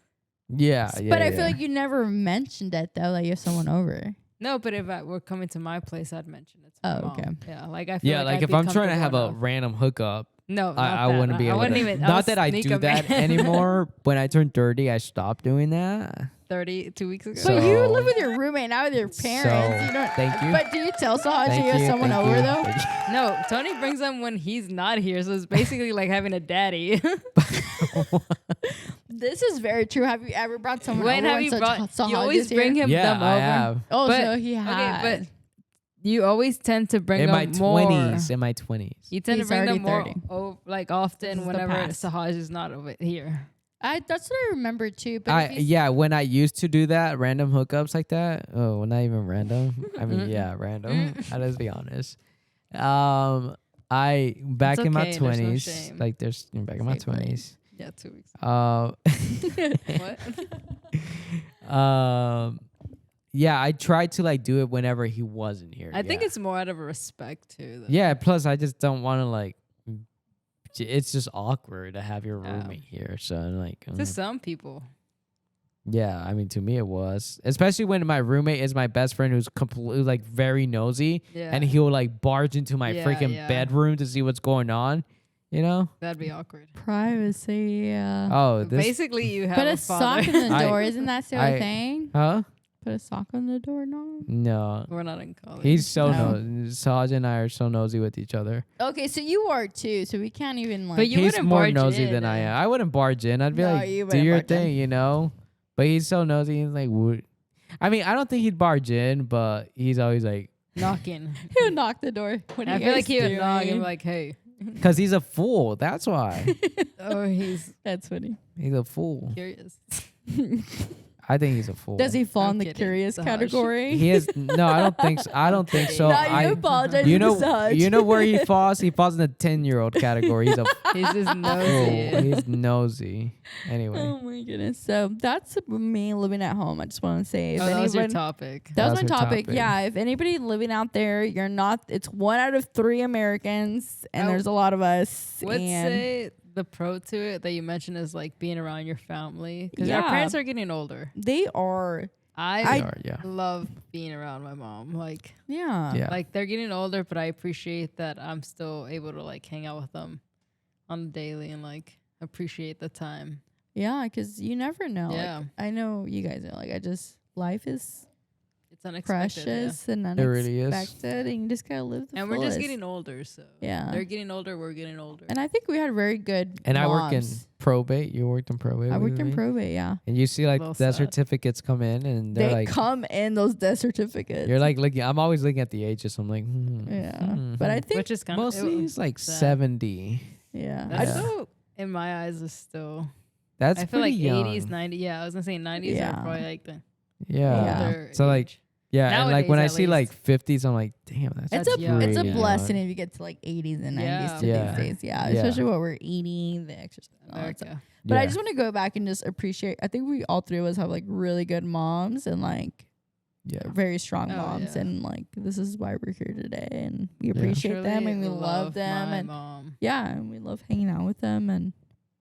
Yeah, yeah. But I yeah. feel like you never mentioned it though, that you have someone over. No, but if I were coming to my place, I'd mention it to my Oh, mom. okay. Yeah, like I feel Yeah, like I'd if be I'm trying to have a comfortable random hookup, enough. No, I not wouldn't that. be able I wouldn't to. even. Not that I sneak do a that man. anymore. When I turned 30, I stopped doing that. 32 weeks ago. But you So- live with your roommate, not with your parents. So, you don't. thank you. But do you tell Sahaj Thank you have you, someone thank over you, though? thank you. No, Tony brings them when he's not here, so it's basically like having a daddy. This is very true. Have you ever brought someone When over? have you brought? You always bring him. him Yeah, them I over. have. Oh, But- so he had. Okay, but you always tend to bring In them my more. 20s. In my 20s. You tend He's to bring them already more 30. like This often is the whenever past. Sahaj is not over here. That's what I remember too. But if you Yeah, when I used to do that, random hookups like that. Oh, well, not even random. I mean, yeah, random. Let's be honest. I back in my okay, there's no 20s, shame. like there's back in my Safe place. 20s. Yeah, 2 weeks. Um, What? yeah, I tried to like do it whenever he wasn't here. I think yeah. it's more out of a respect too. Though. Yeah, plus I just don't want to like. It's just awkward to have your Yeah. roommate here. So like, To some people. yeah, I mean, to me it was, especially when my roommate is my best friend who's completely like very nosy, Yeah. and he'll like barge into my Yeah, freaking yeah. bedroom to see what's going on. You know? That'd be awkward. privacy, yeah. Oh, this. Basically, you have But a a father. sock in the I- door, isn't that still I- a thing? Huh? Put a sock on the doorknob. No. We're not in college. He's so No. Saj and I are so nosy with each other. Okay, so you are too. So we can't even like. But you He's wouldn't more barge nosy in, than I am. I wouldn't barge in. I'd be No, like, you do wouldn't your barge in. thing, you know? But he's so nosy. He's like, would. I mean, I don't think he'd barge in, but he's always like, knocking. He would knock the door. What are I you feel like guys he would knock and be doing? like, hey. because he's a fool. That's why. Oh, he's That's funny. He's a fool. curious. I think he's a fool. Does he fall I'm in the kidding. curious It's a hush. category? He is. No, I don't think so. I don't think so. No, you apologize. You for know, the Saj. you know where he falls? He falls in the 10-year-old category. He's a He's just fool. nosy. He's nosy. Anyway. Oh my goodness. So that's me living at home. I just want to say, if Oh, that was your anyone- topic. that was That's my her topic. topic. Yeah, if anybody living out there, you're not. It's 1 out of 3 Americans, and I there's a lot of us. Would and say the pro to it that you mentioned is like being around your family because Yeah. our parents are getting older. they are. I They are, yeah. love being around my mom. Like, Yeah. Yeah. like they're getting older, but I appreciate that I'm still able to like hang out with them on the daily and like appreciate the time. Yeah, because you never know. Like, Yeah. I know you guys know. Like, life is It's unexpected. precious and It really is. unexpected, and you just gotta live the And we're just fullest. getting older, so Yeah. they're getting older, we're getting older. And I think we had very good. And I work in moms. probate. You worked in probate. I with worked in me? probate. Yeah. And you see like Little death sad. certificates come in and they're They like, come in those death certificates. you're like looking. I'm always looking at the ages. I'm like, Yeah. But I think Which is kind of mostly he's like sad. 70. yeah. That's Yeah. still in my eyes is still. That's I feel pretty like young. 80s, 90s. Yeah, I was gonna say 90s Yeah. are probably like the Yeah. older So like, age. yeah, and like when I Nowadays, at see like least. 50s, I'm like, damn, that's It's a young. it's a really blessing young. if you get to like 80s and 90s Yeah. to Yeah. these days. Yeah. Yeah. Especially what we're eating, the exercise. And all that stuff. America. But I Yeah. just want to go back and just appreciate. I think we all three of us have like really good moms and like Yeah. very strong Oh, moms, yeah. and like this is why we're here today, and we Yeah. appreciate Truly them and we love them, my and mom. yeah, and we love hanging out with them, and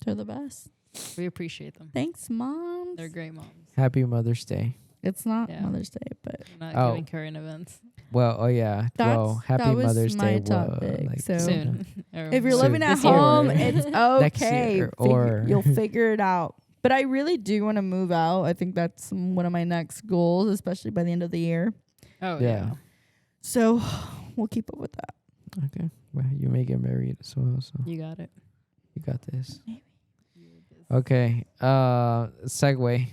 they're the best. We appreciate them. Thanks, moms. They're great moms. Happy Mother's Day. It's not Yeah. Mother's Day, but We're not Oh. giving current events Well, oh yeah. Well, That's- happy that was Mother's my Day. topic, Like, so- soon. if you're Soon. living at This year. home, Or- it's Next okay. year, or- You'll figure it out. But I really do want to move out. I think that's one of my next goals, especially by the end of the year. Oh Yeah. yeah. So we'll keep up with that. Okay. Well, you may get married as well, so You got it. you got this. Maybe. Okay. Segue.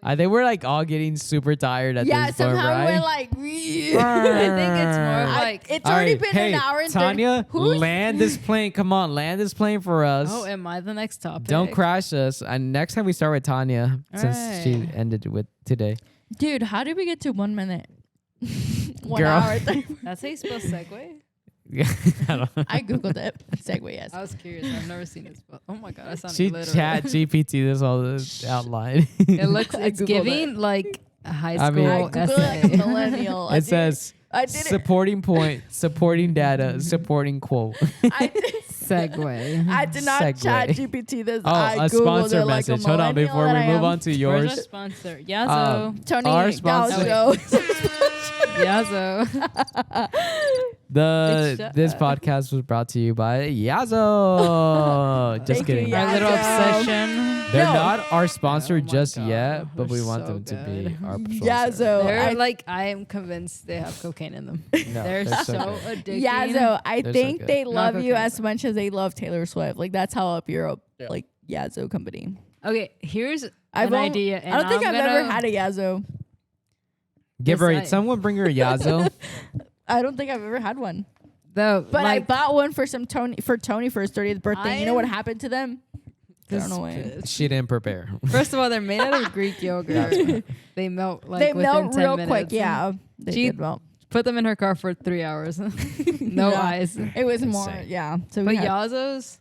I think we're like all getting super tired at Yeah, this point, somehow right? we're like, I think it's more of like it's All already right, been hey, an hour and 30. Tanya, Who's- land this plane. Come on, land this plane for us. oh, am I the next topic? Don't crash us. And next time we start with Tanya, since she Alright. ended with today. Dude, how did we get to 1 minute? 1 Girl. hour. That's how you spell segue? I don't know. I googled it. Segue, yes. I was curious. I've never seen it spelled. Oh my god, I sounded She literal. chat GPT this all this outline. It looks. I It's Googled giving like a high school I mean- I googled it like a essay. millennial. I It did- says I did it. supporting point, supporting data, supporting quote. I did, Segue. I did not Segue. chat GPT this. Oh, I a Googled sponsor it like a message. Hold on, millennial before that we I move am. on to Where's yours. our sponsor? Yazo. Tony Our sponsor- Galzo. Yazo. It's This shut. podcast was brought to you by Yazo. Just Thank you, kidding. Our little Yazo. obsession. They're No. not our sponsor Oh my just God, yet, but we they're want so them to be good. our sponsor. Yazo. They're I- like, I am convinced they have cocaine in them. No, they're so good. addicting. Yazo, I They're so think good. they Not love you cocaine. as much as they love Taylor Swift. Like that's how up Europe, like Yazo company. Okay, here's I've an al- idea. I And don't think I'm I've ever gonna- had a Yazo. Give her. Yes, I- Someone bring her a Yazo. I don't think I've ever had one. Though, But like, I bought one for Tony for his 30th birthday. You know what I'm- happened to them? Thrown away. She didn't prepare. First of all, they're made out of Greek yogurt. They melt like They within melt 10 real minutes. quick. Yeah, they She- did melt. Put them in her car for 3 hours. No Yeah. ice. It was more. Insane. Yeah. So But we had, Yazos,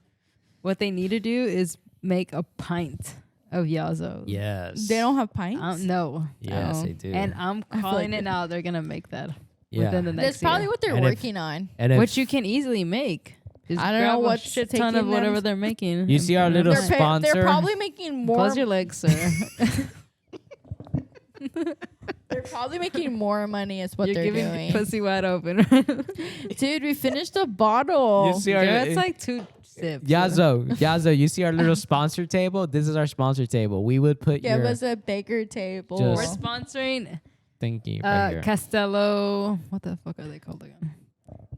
what they need to do is make a pint of Yazos. Yes. they don't have pints. No. Yes, Oh. they do. And I'm feel calling like it now. They're gonna make that yeah. within the That's next probably year. what they're And if- working on. And if Which you can easily make. Just I don't grab know a what's shit ton of taking them- whatever they're making. You and see our put it in little there. They're, sponsor. they're probably making more. Close your legs, sir. They're probably making more money. Is what You're they're giving doing. pussy wide open. Dude, we finished a bottle. You see our. Girl, it's like two. tips. Yazo, you see our little sponsor table? This is our sponsor table. We would put Yeah, your it was a bigger table. Just- We're sponsoring thingy right here. Castello. What the fuck are they called again?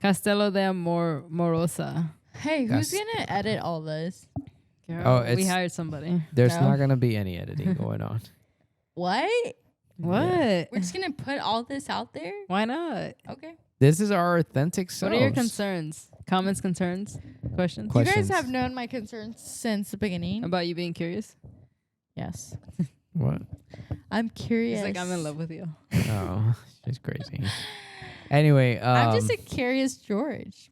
Castello de Morosa. Hey, who's Yes. gonna edit all this? Oh, we it's- hired somebody. There's No. not gonna be any editing going on. What? What? We're just gonna put all this out there? Why not? Okay. This is our authentic selves. What are your concerns? Comments, concerns, questions Que- You guys Questions. have known my concerns since the beginning. about you being curious? Yes. What? I'm curious. He's like, I'm in love with you. Oh, she's crazy. Anyway, I'm just a curious George.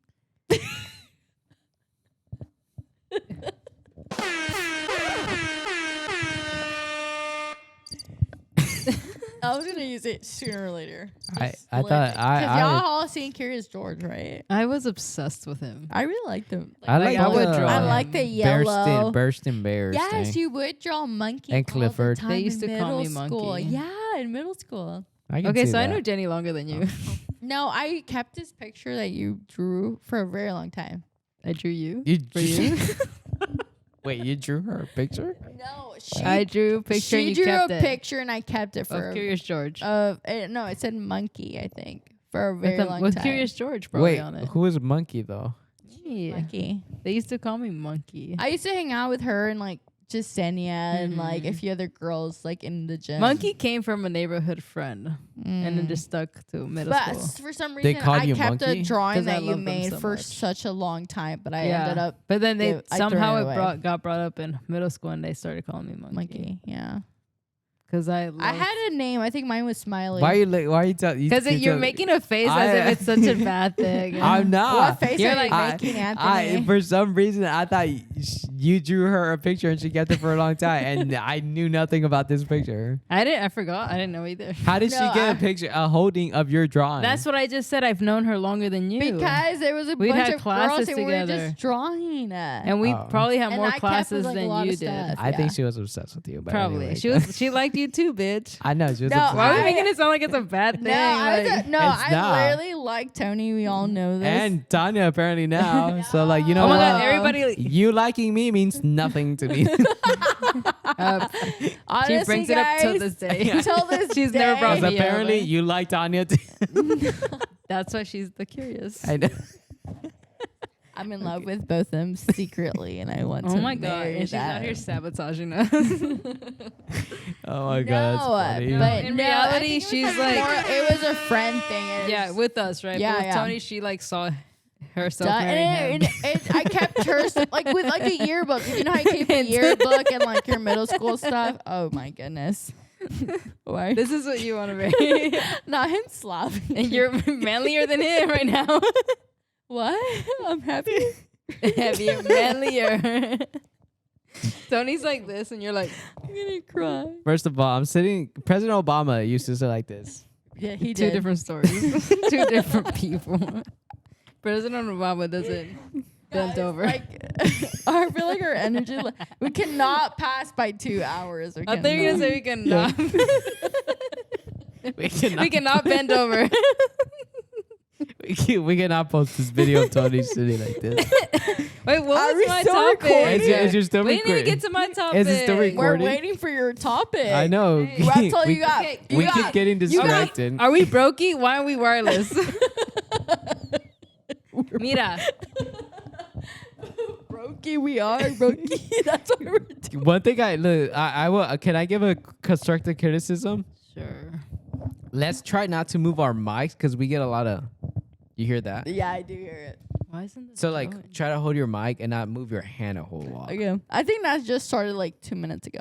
I was gonna use it sooner or later. I Just thought because I y'all all seen Curious George, right? I was obsessed with him. I really liked them. I like, like I would the draw I him. like the yellow. bursting bears. Yes, thing. you would draw monkey. And all Clifford. The time They used in to call me middle school. Monkey. Yeah, in middle school. I can Okay, see so I that. knew Jenny longer than you. No, I kept this picture that you drew for a very long time. I drew you. You For you? Wait, you drew her a picture? No, she I drew a picture and she you drew kept a it. picture and I kept it for Of Curious George. no, it said monkey, I think, for a very long with time. Curious George probably Wait, on it. who is Monkey though? Yeah. Monkey. They used to call me Monkey. I used to hang out with her and like just Tania and like a Mhm. few other girls like in the gym. Monkey came from a neighborhood friend and then Mm. just stuck to middle But school. for some They reason, called I you kept Monkey? a drawing 'Cause I that you love them made so for much. such a long time, but I ended up But then they I threw somehow it it away. got brought up in middle school and they started calling me Monkey. monkey. Yeah, Because I had a name. I think mine was Smiley. Why are you telling? because you're making a face as if it's such a bad thing. I'm not. What face You're are you like- making, Anthony? For some reason, I thought you drew her a picture and she kept it for a long time, and I knew nothing about this picture. I forgot. I didn't know either. How did No, she get I- a picture, a holding of your drawing? That's what I just said. I've known her longer than you. Because there was a We've bunch had of girls classes and we were together. just drawing. and we Oh. probably had And more I kept with, classes like, a than lot you of did. stuff. I think Yeah. she was obsessed with you. But Probably. anyway. She liked you too, bitch. I know she was. No, obsessed. Why are we I- making it sound like it's a bad thing? No, I Like- I not. literally like Tony. We all know this. And Tanya apparently now. So like you know oh my what? god, everybody. You liking me means nothing to me. honestly, She brings it guys, up to this day. till this She's never brought day, Because me apparently over. you like Tanya too. That's why she's the curious. I know. I'm in love with both of them secretly, and I want to Oh my god, marry and she's out them. here sabotaging us. Oh my god, that's funny. but In no, reality, I think it was she's like like- more, it was a friend thing. It yeah, was with us, right? Yeah, but with yeah. Tony, she like saw herself done- marrying him. I kept her like with like a yearbook. You know how you keep a yearbook and like your middle school stuff. Oh my goodness. Why? This is what you want to marry. Not him slapping. And you're manlier than him right now. What? I'm happy. Heavier, manlier. Tony's like this, and you're like, I'm gonna cry. First of all, I'm sitting. President Obama used to sit like this. Yeah, he two did. different stories, two different people. President Obama doesn't bend Guys, over. Like, I feel like our energy. We cannot pass by 2 hours. I thought you were gonna say we cannot. We We cannot bend over. we cannot post this video of Tony sitting like this. Wait, what Are was we my still topic? recording? Is your still We didn't even recording? get to my topic. Is it still We're recording? waiting for your topic. I know. Hey. Well, that's all we you got. Okay, You we got- keep getting you got- distracted. Are we brokey? Why are we wireless? Mira. Brokey, we are brokey. That's what we're doing. One thing I will. Can I give a constructive criticism? Sure. Let's try not to move our mics because we get a lot of. You hear that? Yeah, I do hear it. Why isn't this So like, going? try to hold your mic and not move your hand a whole lot. Okay. I think that just started like 2 minutes ago.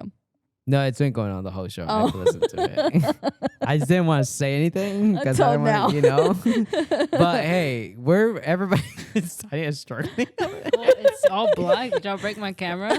No, it's been going on the whole show. I Oh. have to listen to it. I just didn't want to say anything because I Until don't want to, you know. But hey, we're everybody. Tanya is struggling. Well, it's all black. Did y'all break my camera?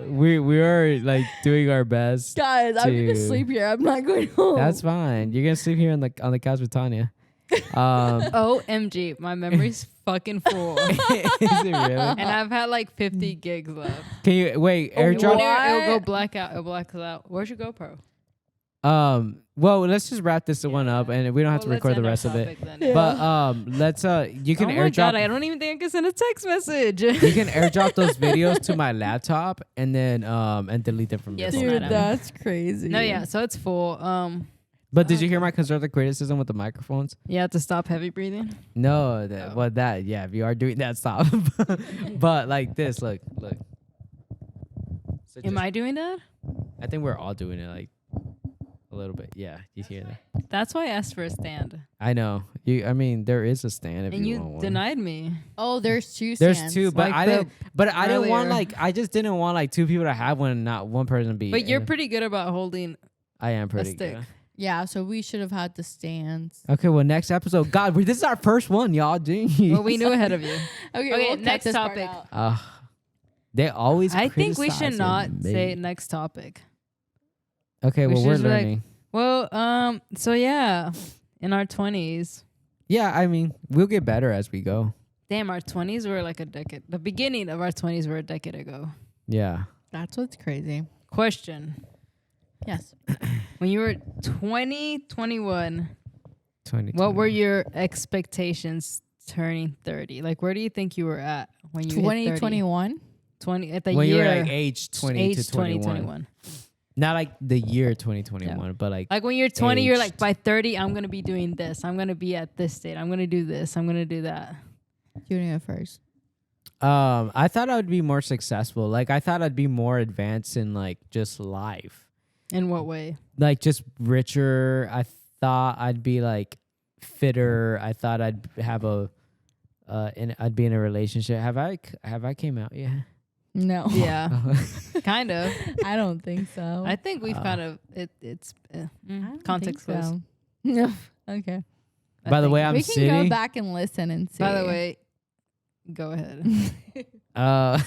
We are like doing our best. Guys, I'm going to Dude. sleep here. I'm not going home. That's fine. You're gonna sleep here on the couch with Tanya. OMG, my memory's fucking full. Is it really? And I've had like 50 gigs left. Can you wait? One AirDrop. year, it'll go What? black out. It'll black out. Where's your GoPro? Well, let's just wrap this one up, and we don't have to Well, record the let's rest end of our it. topic then. But let's you can Oh my airdrop. God, I don't even think I can send a text message. You can airdrop those videos to my laptop and then and delete them from your Yes, phone. Dude, madam. that's crazy. No, yeah, so it's full. But did you hear my constructive criticism with the microphones? You have to stop heavy breathing. No, if you are doing that, stop. But like this, look. So Am I doing that? I think we're all doing it, like a little bit. Yeah, you hear that? That's why I asked for a stand. I know. I mean, there is a stand if And you you want one. denied me. Oh, there's two There's stands. two, but Like I the didn't. But I didn't want earlier. I just didn't want like two people to have one and not one person to be. But you're in it. pretty good about holding. I am pretty stick. good. Yeah, so we should have had the stands. Okay, well, next episode. God, this is our first one, y'all. Well, we knew ahead of you. Okay, Okay, we'll cut next this part topic. out. They always. I think we should criticizing not me. say next topic. Okay, we well, should we're just be like- learning. Well, so yeah, in our 20s. Yeah, I mean, we'll get better as we go. Damn, our 20s were like a decade. The beginning of our 20s were a decade ago. Yeah. That's what's crazy. Question. Yes. When you were 20, 21, 20. what were your expectations turning 30? Like, where do you think you were at when you hit 30? 2021? 20 at the When you year. were like age 20 age to 21. 21. Not like the year 2021, but like Like when you're 20, you're like, aged. by 30, I'm going to be doing this. I'm going to be at this state. I'm going to do this. I'm going to do that. Doing it first. I thought I would be more successful. Like I thought I'd be more advanced in like just life. In what way? Like just richer. I thought I'd be like fitter. I thought I'd have I'd be in a relationship. Have I came out yet? No. Yeah, kind of. I don't think so. I think we've kind of, it's I don't context think clues. so. No. Okay. By the way, I'm we can sitting. go back and listen and see. By the way, go ahead. Uh,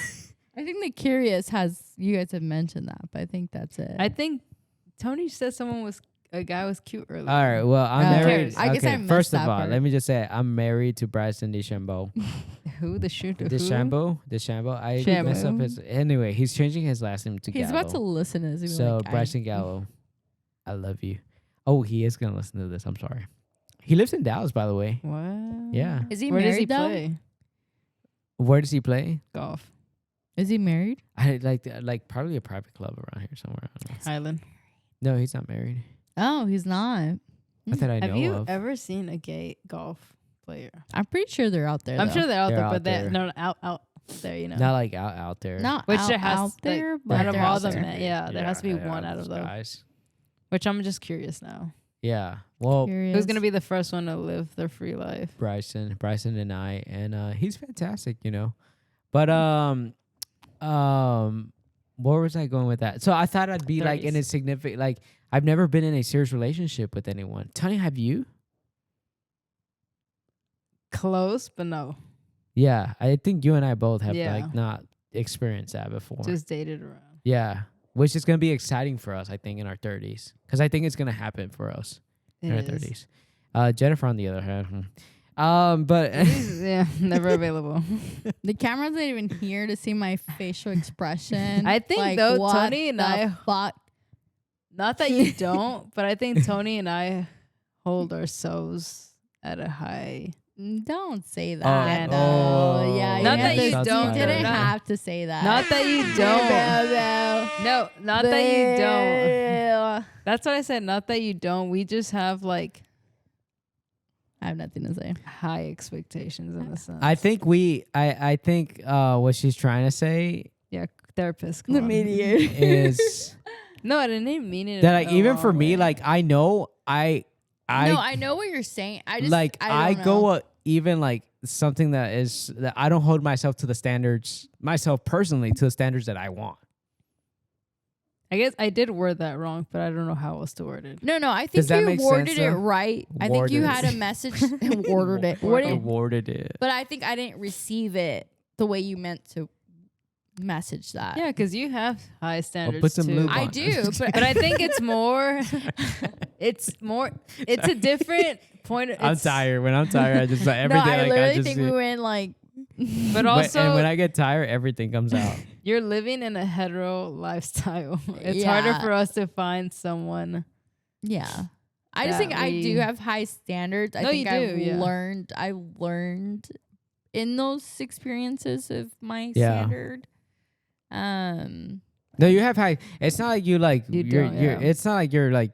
I think the curious you guys have mentioned that, but I think that's it. I think Tony said a guy was cute earlier. all right. Well, I'm Who married. cares? I guess okay, I missed first of that all, part. let me just say I'm married to Bryson DeChambeau. Who? The shooter? DeChambeau. I Shamu. messed up his. Anyway, he's changing his last name to He's Gallo. about to listen to this. He's So like, Bryson Gallo, I love you. Oh, he is gonna listen to this. I'm sorry. He lives in Dallas, by the way. What? Yeah. Is he Where does he married though? play? Where does he play? Golf. Is he married? I like probably a private club around here somewhere. I don't know. Highland. No, he's not married. Oh, he's not. Not that I Have know you of. ever seen a gay golf player? I'm pretty sure they're out there. I'm though. sure they're out They're there, out but there. they're out there, you know. Not like out there. not Which out, there has out there, like, but out of they're all out the there. men, yeah, there has to be yeah, one out of those those. guys. Which I'm just curious now. Yeah. Well, Who's gonna be the first one to live their free life? Bryson and I, and he's fantastic, you know. But where was I going with that? So I thought I'd be like in a 30s. significant, like I've never been in a serious relationship with anyone. Tanya, have you? Close, but no. Yeah, I think you and I both have Yeah. like not experienced that before. Just dated around. Yeah, which is gonna be exciting for us, I think, in our 30s, because I think it's gonna happen for us in our It is. 30s. Jennifer, on the other hand, but Yeah, never available. The camera's not even here to see my facial expression. I think, Like, though, what Tony and the I- fuck? Not that you don't, but I think Tony and I hold ourselves at a high. Don't say that. oh. Yeah, Not that you you don't, didn't not- have to say that. Not that you don't. No, not that you don't. That's what I said. Not that you don't. We just have like I have nothing to say. high expectations in a sense. I think I think what she's trying to say yeah, therapist. come The on. mediator. is No, I didn't mean it. that like in a even for wrong me, way. like I know I No, I know what you're saying. I just like I don't go know. even like something that is that I don't hold myself to the standards myself personally to the standards that I want. I guess I did word that wrong, but I don't know how else to word it. No, I think Does that you make worded sense, it though? right. I think you Worded. had a message worded it. Awarded it. But I think I didn't receive it the way you meant to message that. Yeah, because you have high standards put some too. lube I on. do, but But I think it's more. It's a different point. I'm it's- tired. When I'm tired, I just like no, everything. I like, literally I just think we went like. But and also, when I get tired, everything comes out. you're living in a hetero lifestyle. It's harder Yeah. for us to find someone Yeah. I just think I do have high standards. I No, think you do, I've yeah. learned in those experiences of my Yeah. standard. No, you have high. It's not like you like You you're don't, you're. yeah. It's not like you're like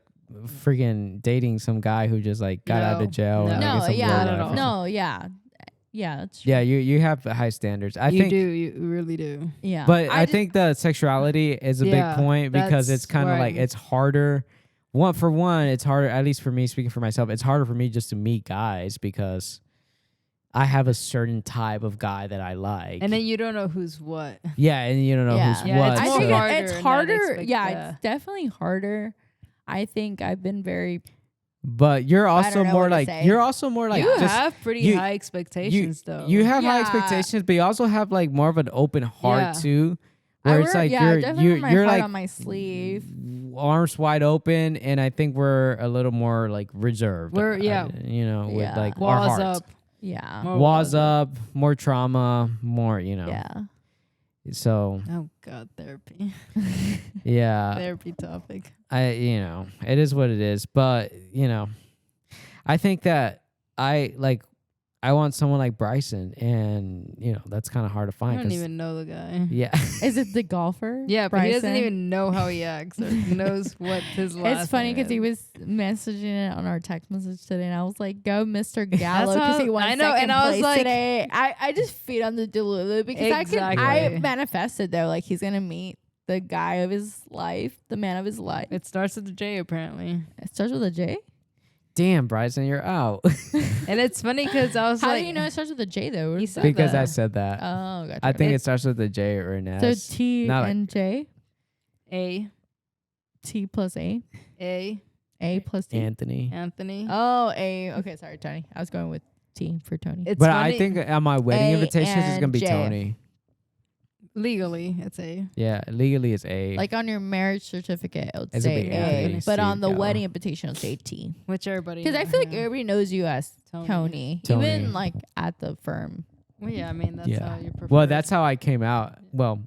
freaking dating some guy who just like got out No. of jail. and, like, no, it's some yeah, low Not at life. all. no, yeah, yeah, that's true. Yeah, you have high standards. I you think, do. You really do. Yeah, but I just- think the sexuality is a Yeah, big point because that's it's kind of where like I'm- it's harder. It's harder. At least for me, speaking for myself, it's harder for me just to meet guys because I have a certain type of guy that I like. And then you don't know who's what. yeah, and you don't know Yeah. who's Yeah, what. it's I more think so- harder it's in that harder. aspect, Yeah, yeah. it's definitely harder. I think I've been very. but you're also know more what to like say. you're also more like you just have pretty you- high expectations, though. you have high Yeah. expectations, but you also have like more of an open heart Yeah. too, where it's like I definitely wear my you're heart like on my sleeve. arms wide open, and I think we're a little more like reserved. We're- yeah. with Yeah. like our walls hearts. up. Yeah, More Walls up, more trauma, more yeah. So Oh God, therapy. yeah, Therapy topic. it is what it is. But I think that I want someone like Bryson, and that's kind of hard to I find. don't 'cause- even know the guy. Yeah, Is it the golfer? Yeah, but he doesn't Bryson? even know how he acts or knows what his last. It's funny name because he is. was messaging it on our text message today, and I was like, "Go, Mr. Gallo," how- because he won I know, second and I was place like- today. I just feed on the Delulu because I Exactly. manifested though, like he's gonna meet the guy of his life, the man of his life. It starts with a J apparently, It starts with a J. damn, Bryson, you're out. and it's funny because I was How like, do you know it starts with a J though? What He is that? said because I that. said that. Oh, gotcha. I think it It's- starts with a J or an so S. T not and J, A T plus A plus T. Anthony. Anthony. Oh, A. Okay, sorry, Tony. I was going with T for Tony. It's But funny, I think on my wedding A invitations it's gonna be and J. Tony. legally it's A. Yeah, legally it's A. Like on your marriage certificate, it would It's say a big A, Anthony but on the Steve wedding Gallo. invitation, it'll say T. Which everybody. Because I feel like yeah. everybody knows you as Tony. Tony. even like at the firm. Well, yeah, I mean that's Yeah. how you prefer. Well, that's how I came out. Well,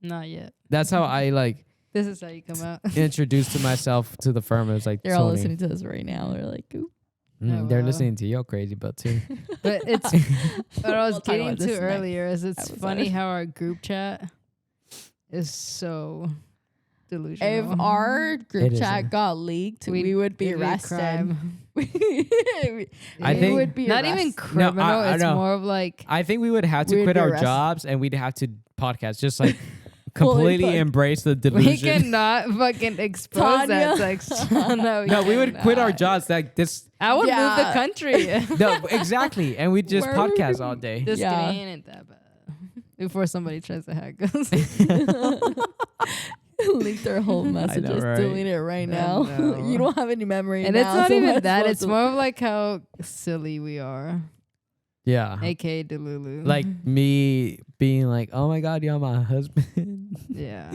not yet. that's how I like This is how you come out. introduced to myself to the firm. It was like They're all Tony. listening to this right now. They're like, "Ooh." Oh, They're wow. listening to your crazy butt too. But it's what I was We'll talk getting about to this next earlier is it's episode. funny how our group chat is so delusional. If our group It chat isn't. got leaked, we would be it'd arrested. crime. I We think- would be Not even arrested. criminal. I it's know. more of like I think we would have to We'd quit be our arrested. jobs and we'd have to podcast, just like Fully completely put- embrace the we delusion. cannot fucking expose Tanya. that sex. no, No, we would quit our cannot. jobs like this. I would move the Yeah. country. No, exactly, and we just Where would podcast we- all day. Just Yeah. kidding, it ain't that bad. Before somebody tries to hack us. Leak their whole messages. right? Delete it right now. know. You don't have any memory. And now, it's not so might even as that. well It's delete- more of like how silly we are. Yeah, AKA Delulu. like me being like, "Oh my God, you're my husband." yeah.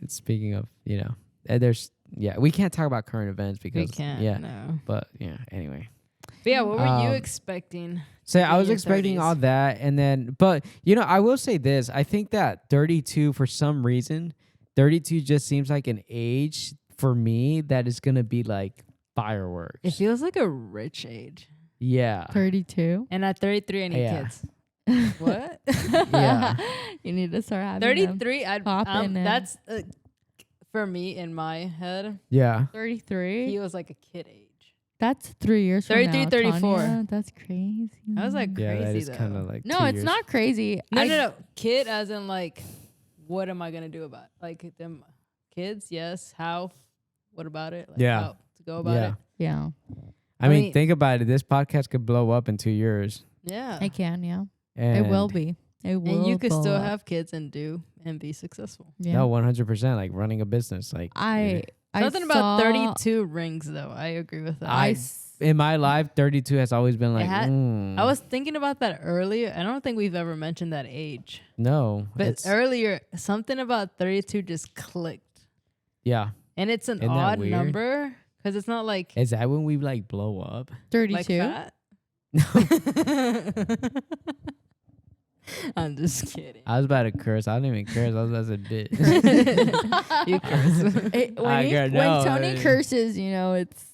Speaking of, there's we can't talk about current events because We can't. Yeah, No. but yeah. Anyway, But yeah, what were you Um, expecting? so in I was your expecting 30s? all that, and then, but I will say this: I think that 32, for some reason, 32 just seems like an age for me that is gonna be like fireworks. It feels like a rich age. Yeah, 32. And at 33, I need Yeah. kids. What? Yeah. You need to start having them. 33, Pop in it. that's for me in my head. yeah. 33. He was like a kid age. That's 3 years from 33, now. 34. Tanya. That's crazy. I was like Yeah, crazy that is though. kind of like no, 2 it's years. not crazy. No. Kid as in like, what am I gonna do about it? Like them kids? Yes. How? What about it? Like Yeah. How to go about Yeah. it? Yeah, I mean, think about it. This podcast could blow up in 2 years, Yeah. it can. Yeah, and it will be. It will. And you could blow still up. have kids and be successful. Yeah. No, 100%. Like running a business. Like I Something about 32 rings though. I agree with that. I- in my life, 32 has always been like. had- mm, I was thinking about that earlier. I don't think we've ever mentioned that age. no, But it's earlier, something about 32 just clicked. yeah. And it's an Isn't that odd weird? number because it's not like, Is that when we like blow up? 32. like fat. I'm just kidding. I was about to curse. I didn't even curse. I was about to say bitch. You curse. When Tony curses, you know, it's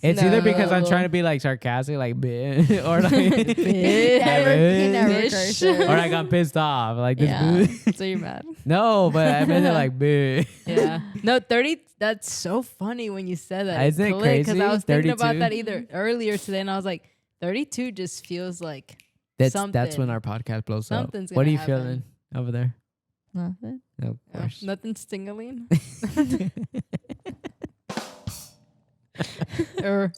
It's either because I'm No. trying to be like sarcastic, like bitch, or like, he never Bitch. curses. or like I'm pissed off, like this. Yeah. bitch. So you're mad. No, but I meant it like bitch. Yeah. No, 30. That's so funny when you said that. Isn't it Because crazy? I was thinking 32? about that either earlier today, and I was like, 32 just feels like That's something. when our podcast blows up. Something's What are gonna you happen. feeling over there? Nothing. No, of course. Nothing's tingling. Or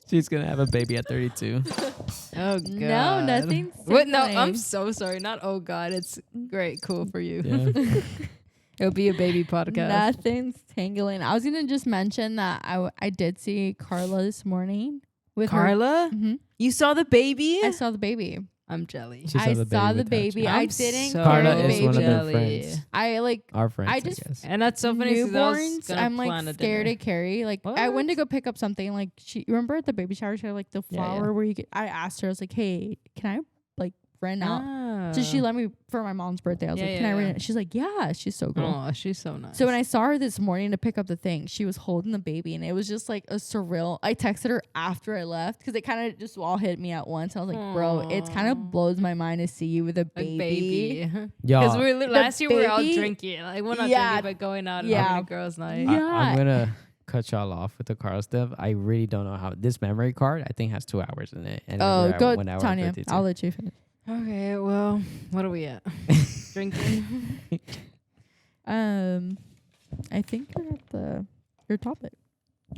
She's gonna have a baby at 32. oh god. No, nothing's What? No, I'm tingling. so sorry. Not oh god. It's great, cool for you. Yeah. It'll be a baby podcast. Nothing's tingling. I was gonna just mention that I did see Carla this morning with Carla, Her. you saw the baby? I saw the baby. I'm jelly. She I saw the without baby. you. I I'm didn't so carry Carla the is baby. one of their jelly. friends. I like Our friends, I just- guess. And that's so funny. 'cause I was newborns. gonna I'm plan like a scared dinner. to carry. Like I went to What? go pick up something. Like she remember at the baby shower she had like the Yeah, flower yeah. where you get. I asked her. I was like, hey, can I like rent out? Ah. So she let me for my mom's birthday. I was Yeah, like, can I yeah, rent yeah. it? She's like, yeah. She's so cool. Oh, she's so nice. So when I saw her this morning to pick up the thing, she was holding the baby, and it was just like a surreal. I texted her after I left because it kind of just all hit me at once. I was like, bro, it kind Aw. of blows my mind to see you with a a baby. baby. Y'all, Because last year we were out baby- drinking. Like we're not Yeah. drinking, but going out and Yeah. having a girls' night. Yeah. I'm gonna cut y'all off with the Carl stuff. I really don't know how this memory card. I think has 2 hours in it. And Oh, we're at go, 1 hour Tania. 52. I'll let you finish. Okay, well, what are we at? Drinking. I think you're at your topic.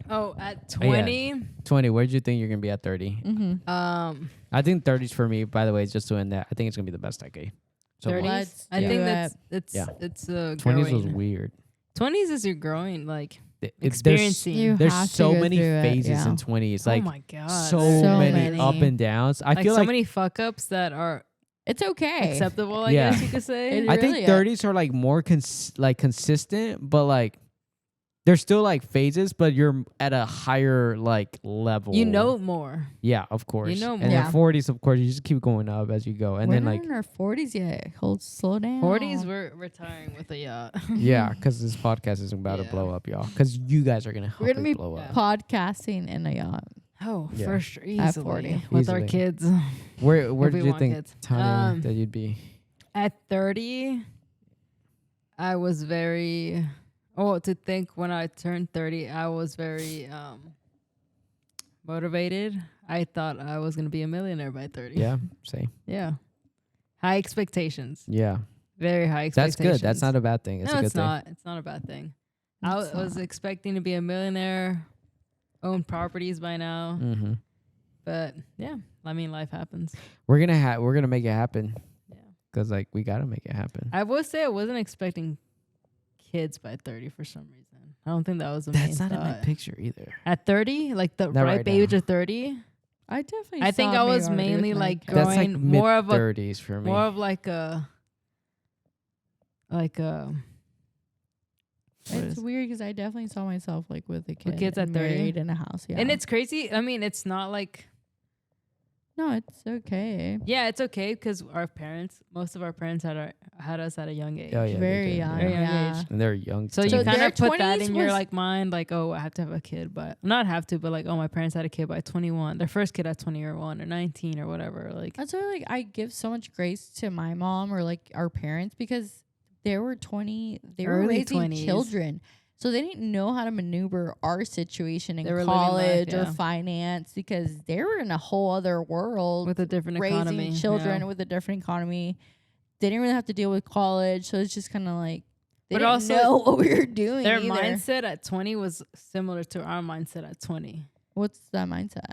Oh, at Oh, yeah. 20. 20. Where do you think you're gonna be at 30? Mm-hmm. I think 30s for me. By the way, just doing that. I think it's gonna be the best decade. So 30s. Let's I do think it. that's it's Yeah. it's 20s was growing. weird. 20s is you're growing, like There's, experiencing. You there's have to so go many through it, phases yeah. in 20s. oh Like my god, so, So many, many. up and downs. I like feel so like many fuck ups that are It's okay. acceptable. I Yeah. guess you could say. It I really think is. 30s are like more consistent, but like there's still like phases, but you're at a higher like level. You know more. Yeah, of course. know and more. Yeah. then 40s, of course, you just keep going up as you go, and We're then not like in our 40s yet. Hold, slow down. 40s, we're retiring with a yacht. yeah, because this podcast is about to Yeah. blow up, y'all. Because you guys are gonna help We're gonna it be blow up. podcasting in a yacht. Oh, Yeah. for sure, At easily 40. with our Easily. kids. Where If did we you want think, kids. Tania, that you'd be? At 30, I was very. Oh, to think when I turned 30, I was very motivated. I thought I was gonna be a millionaire by 30. Yeah, same. Yeah. High expectations. Yeah, Very high that's expectations. good. That's not a bad thing. It's no, a good it's thing. not. It's not a bad thing. I It's was not. expecting to be a millionaire, own properties by now, Mm-hmm. but yeah, I mean, life happens. We're gonna make it happen. Yeah. Cause like we gotta make it happen. I will say I wasn't expecting kids by 30 for some reason. I don't think that was a That's main not in my thought. picture either. At 30, like the Not ripe right age now. of 30, I definitely. I think saw I me was already with mainly my like kids. growing That's like more of a mid-30s for me. more of like a what It's is- weird because I definitely saw myself like with a kid, kids at and 30? married in a house. Yeah, and it's crazy. I mean, it's not like no, it's okay. yeah, it's okay because most of our parents had us at a young age. Oh, yeah, they Very did, young. Very young Yeah. age. And they're young. So too. you kind their of put that 20s in your was- like mind, like, oh, I have to have a kid, but not have to, but like, oh, my parents had a kid by 21, their first kid at 21 or 19 or whatever. Like, That's why like I give so much grace to my mom or like our parents because they were they were Early raising 20s. children. So they didn't know how to maneuver our situation in They were living life, college or yeah. finance because they were in a whole other world with a different raising economy. children yeah. with a different economy. They didn't really have to deal with college, so it's just kind of like they But didn't also, know what we were doing. Their either. mindset at 20 was similar to our mindset at 20. What's that mindset?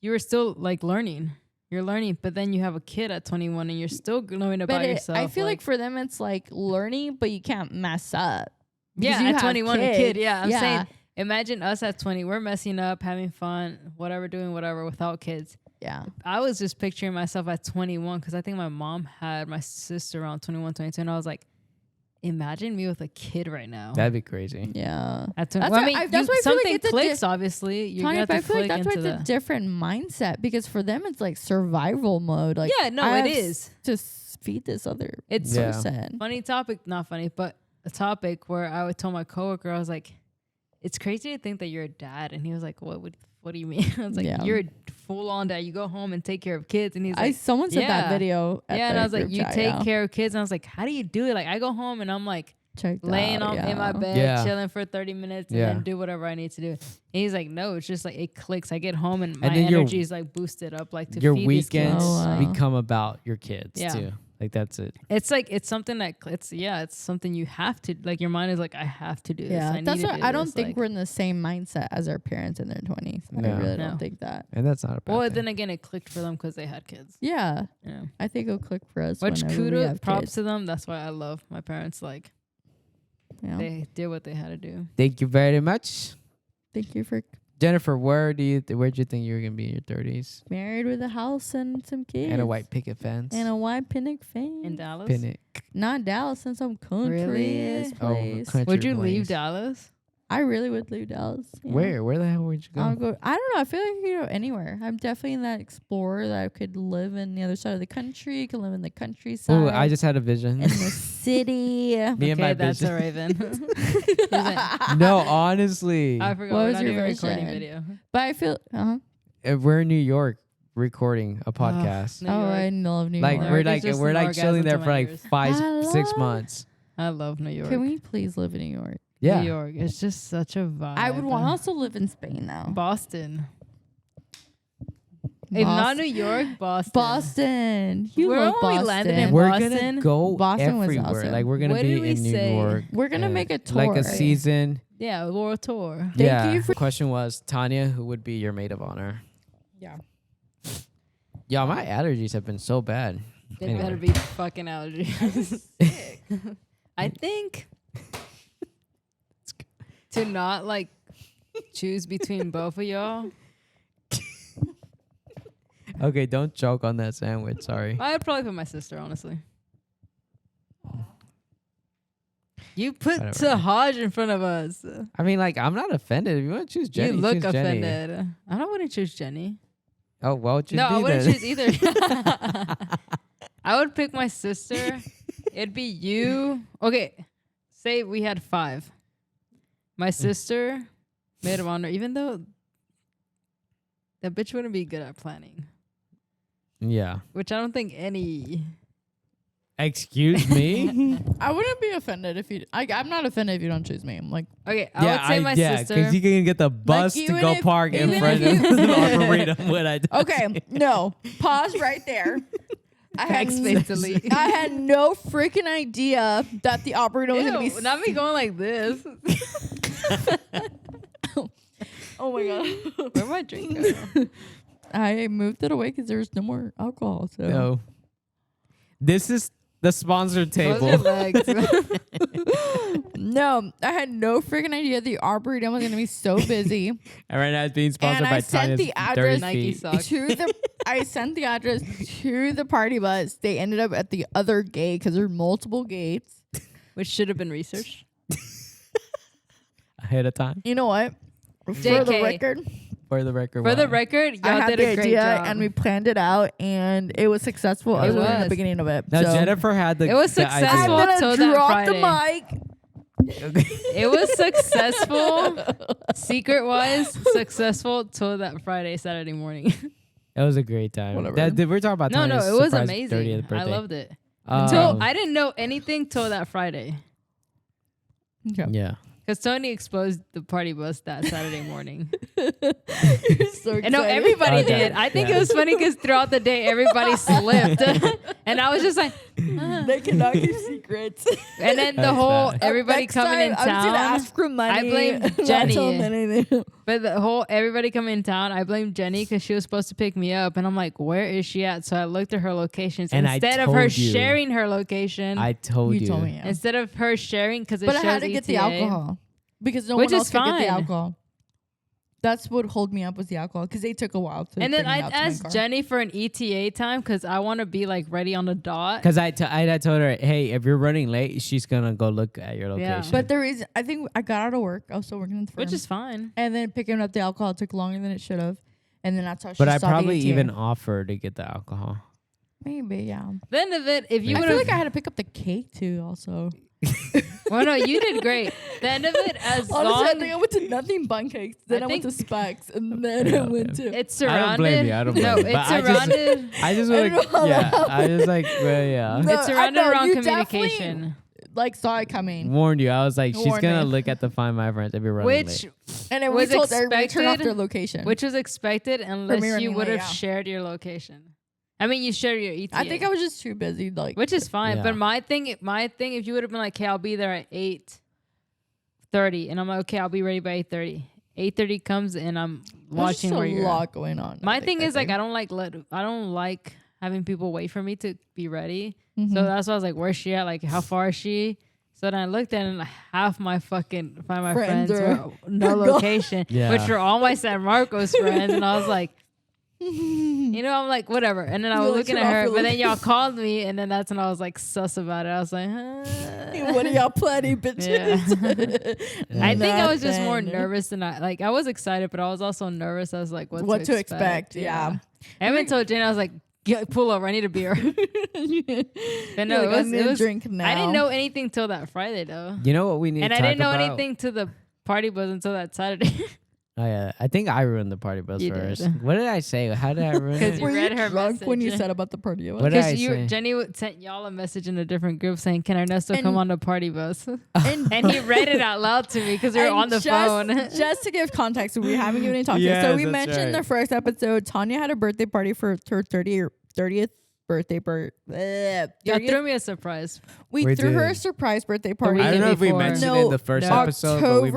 You were still like learning. You're learning, but then you have a kid at 21 and you're still knowing about yourself. I feel like for them it's like learning, but you can't mess up. Because yeah, you at have 21, a kid. kids. Yeah, I'm saying, imagine us at 20. We're messing up, having fun, whatever, doing whatever without kids. Yeah. I was just picturing myself at 21 because I think my mom had my sister around 21, 22, and I was like, imagine me with a kid right now. That'd be crazy. Yeah. That's That's well, I why mean, that's why I feel like something it's a clicks. Obviously, you're Tanya, gonna I have to feel like click that's why into it's a the. different mindset because for them it's like survival mode. Like Yeah, no, I it have is. to feed this other It's Yeah. person. funny topic, not funny, but a topic where I would tell my coworker, I was like, "It's crazy to think that you're a dad," and he was like, "What do you mean?" I was like, Yeah. "You're a full on dad. You go home and take care of kids," and he's like, Someone said that yeah. video. At "Yeah," and the I was like, group "You chat, take yeah. care of kids," and I was like, "How do you do it?" Like, I go home and I'm like Checked laying out, in my bed, Yeah. chilling for 30 minutes, and Yeah. then do whatever I need to do. And he's like, "No, it's just like it clicks. I get home and my then your- energy is like boosted up, like to Your feed these kids." weekends Oh, wow. become about your kids Yeah. too. Like that's it. It's like it's something that it's something you have to like. Your mind is like, I have to do this. Yeah, I that's need to why do I don't this. think like, we're in the same mindset as our parents in their 20s. I No. really No. don't think that. And that's not a bad Well, thing. then again, it clicked for them because they had kids. Yeah, Yeah. I think it'll click for us. Which whenever we kudos, have props kids. to them. That's why I love my parents. Like Yeah. they did what they had to do. Thank you very much. Thank you for Jennifer, where'd you think you were gonna be in your 30s? married with a house and some kids And a white picket fence. and a white pinnock fan. In Dallas, pinnock. Not Dallas, in some country Really? ass Oh, place. country would you leave place. Dallas? I really would leave Dallas. yeah. Where? Where the hell would you go? I'll go. I don't know. I feel like I could go anywhere. I'm definitely that explorer that I could live in the other side of the country. Could live in the countryside. Ooh, I just had a vision. in the city. Me and my that's vision. a Raven. He's like, No, honestly. I forgot What we're was not your even recording vision? video. But I feel. We're in New York recording a podcast. New Oh, York. I love New like York. we're York is like just we're an like orgasm chilling there to for my like ears. 5-6 love- months. I love New York. Can we please live in New York? Yeah. New York. It's just such a vibe. I would want to also live in Spain now. Boston. If not New York, Boston. Boston. You Remember love when we Boston. landed in We're Boston? gonna go Boston was everywhere. awesome. Like we're gonna What be did we in New say? York. We're gonna and make a like tour. a season. Yeah, world tour. Thank yeah. you for- The question was, Tanya, who would be your maid of honor? Yeah. Yeah, my allergies have been so bad. It Anyway. better be fucking allergies. I think to not like choose between both of y'all, Okay, don't choke on that sandwich. Sorry. I'd probably put my sister, honestly. You put Whatever. Tahaj in front of us. I mean, like, I'm not offended. If you want to choose Jenny, you look choose Jenny. offended. I don't want to choose Jenny. Oh, well, choose No, I me wouldn't then. choose either. I would pick my sister. It'd be you. Okay, say we had 5. My sister, maid of honor, even though that bitch wouldn't be good at planning, Yeah. which I don't think any. Excuse me? I wouldn't be offended if you. I'm not offended if you don't choose me. I'm like, Okay, I would say my sister. because you can get the bus to even go if- park in even front if of you- the Arboretum. What I do. okay, no, pause right there. I had, Backspace delete. I had no freaking idea that the operator was gonna be. Ew, not me going like this. Oh my god! Where my drink go? I moved it away because there was no more alcohol. So No. This is the sponsored Close table. your legs. no, I had no freaking idea the arboretum was gonna be so busy. And right now it's being sponsored And by I sent Tanya's the address- Dirty Nike Feet. socks. I sent the address to the party bus. They ended up at the other gate because there are multiple gates. Which should have been researched. Ahead of time. You know what? For the JK. record, For the record. For the why? record, I y'all had did the a great idea job. and we planned it out, and it was successful. It Other than the was. beginning of it. Now so. Jennifer had the It was the idea. I'm successful. gonna till that drop the Friday. mic. It was successful, secret wise, successful till that Friday, Saturday morning. It was a great time. Whatever. We're talking about No, Tanya's it was surprise amazing. 30th birthday. I loved it. Um, Till I didn't know anything till that Friday. Okay. yeah. Because Tony exposed the party bus that Saturday morning. So And no, excited. everybody Okay. did. I think Yeah. it was funny because throughout the day, everybody slipped. And I was just like, They cannot keep secrets. and then the That's whole, bad. everybody Next coming in time, I'm just gonna town. ask for money. I blame not Jenny. tell them anything. But the whole everybody coming in town, I blame Jenny because she was supposed to pick me up, and I'm like, "Where is she at?" So I looked at her locations And I instead of her told you. sharing her location. I told you. You told me, yeah. Instead of her sharing because it But shows I had to get the ETA. alcohol because no Which one is else could get the fine. alcohol. That's what hold me up was the alcohol because they took a while to. And then bring me I out to my asked car. Jenny for an ETA time because I want to be like ready on the dot. Because I told her, hey, if you're running late, she's gonna go look at your Yeah. location. But the reason I think I got out of work, I was still working at the firm, Which is fine. and then picking up the alcohol took longer than it should have, and then that's how. But she I saw the probably ATA. even offered to get the alcohol. maybe yeah. The end of it, if you I would feel have, like I had to pick up the cake too. Also, well, no, you did great. The end of it, as honestly, I long think I went to nothing bun cakes, then I went to think- Specs, and then I went to. it's I surrounded. don't blame you. I don't blame no, you. it's But I just- surrounded. I just I want don't know to, yeah. how I just like, well, yeah. No, It's I surrounded know, around you definitely, communication, like saw it coming, Warned you. I was like, she's Warned gonna me. look at the Find My Friends if you're running which late. and then we was told everybody to turn off expected, their location. which was expected unless you running would late, have yeah. shared your location. I mean, you share your ETA. I think I was just too busy, like. which is fine. Yeah. But my thing, if you would have been like, "Hey, I'll be there at 8:30," and I'm like, "Okay, I'll be ready by 8:30." 8:30 comes and I'm There's just watching where a you're. lot going on. My I thing think, is like I don't like having people wait for me to be ready. Mhm. So that's why I was like, "Where's she at? Like, how far is she?" So then I looked at it and half my fucking Find My Friends Friends are- were no location, Yeah. which were all my San Marcos friends, and I was like. You know, I'm like, whatever. And then I was You're like, looking turn at off her, your but then y'all called me, and then that's when I was like sus about it. I was like, What are y'all planning, bitches? I think I was just more Nothing. nervous than I was excited, but I was also nervous. I was like, what to expect, yeah. I even told Jane, I was like, pull over, I need a beer. But no, You're like, I need it a was drink now. I didn't know anything till that Friday though. You know what we need And to I talk didn't know about? anything to the party bus until that Saturday. Oh yeah, I think I ruined the party bus You first. did. What did I say? How did I ruin 'Cause it? you Were read you her drunk when you message. said about the party? What did I Because say? Jenny sent y'all a message in a different group saying, "Can Ernesto come And- on the party bus?" And, And he read it out loud to me because we were and on the phone. Just to give context, we haven't given any talk yet. So Yes, we that's mentioned in right. the first episode, Tanya had a birthday party for her 30th birthday. Y'all threw me a surprise. We We threw her a did. surprise birthday party. I don't know if we before. mentioned it No, in the first no. episode, but we October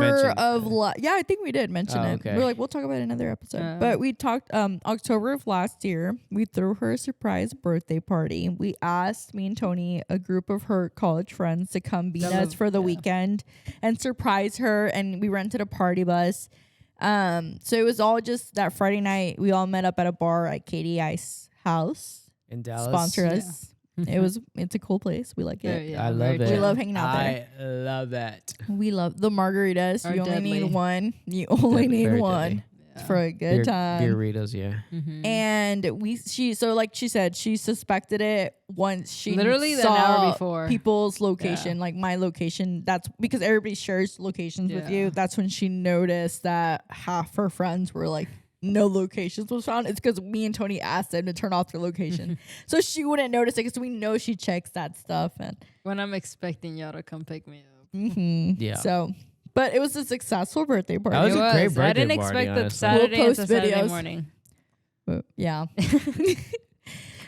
mentioned. yeah, I think we did mention Oh, it. okay. We're like, we'll talk about it in another episode. Oh. But we talked October of last year. We threw her a surprise birthday party. We asked me and Tony, a group of her college friends, to come beat us for the weekend and surprise her. And we rented a party bus. So it was all just that Friday night. We all met up at a bar at Katie Ice House. in Dallas. Sponsor us. It's a cool place. We like it. Yeah, I very love it. We chill. love hanging out there. I love that. We love the margaritas. Are You only deadly. need one. You only Deadly, need very one deadly. for a good Beer, time. Beeritos, yeah. Mhm. And so like she said, she suspected it once she Literally an saw hour before. people's location, like my location. That's because everybody shares locations with Yeah. you. That's when she noticed that half her friends were like, no locations was found. It's because me and Tony asked them to turn off their location, so she wouldn't notice it. Because we know she checks that stuff, and When I'm expecting y'all to come pick me up. Yeah. So, but it was a successful birthday party. That was It a great I birthday didn't party, expect that honestly. Saturday We'll into post Saturday videos. morning. Yeah.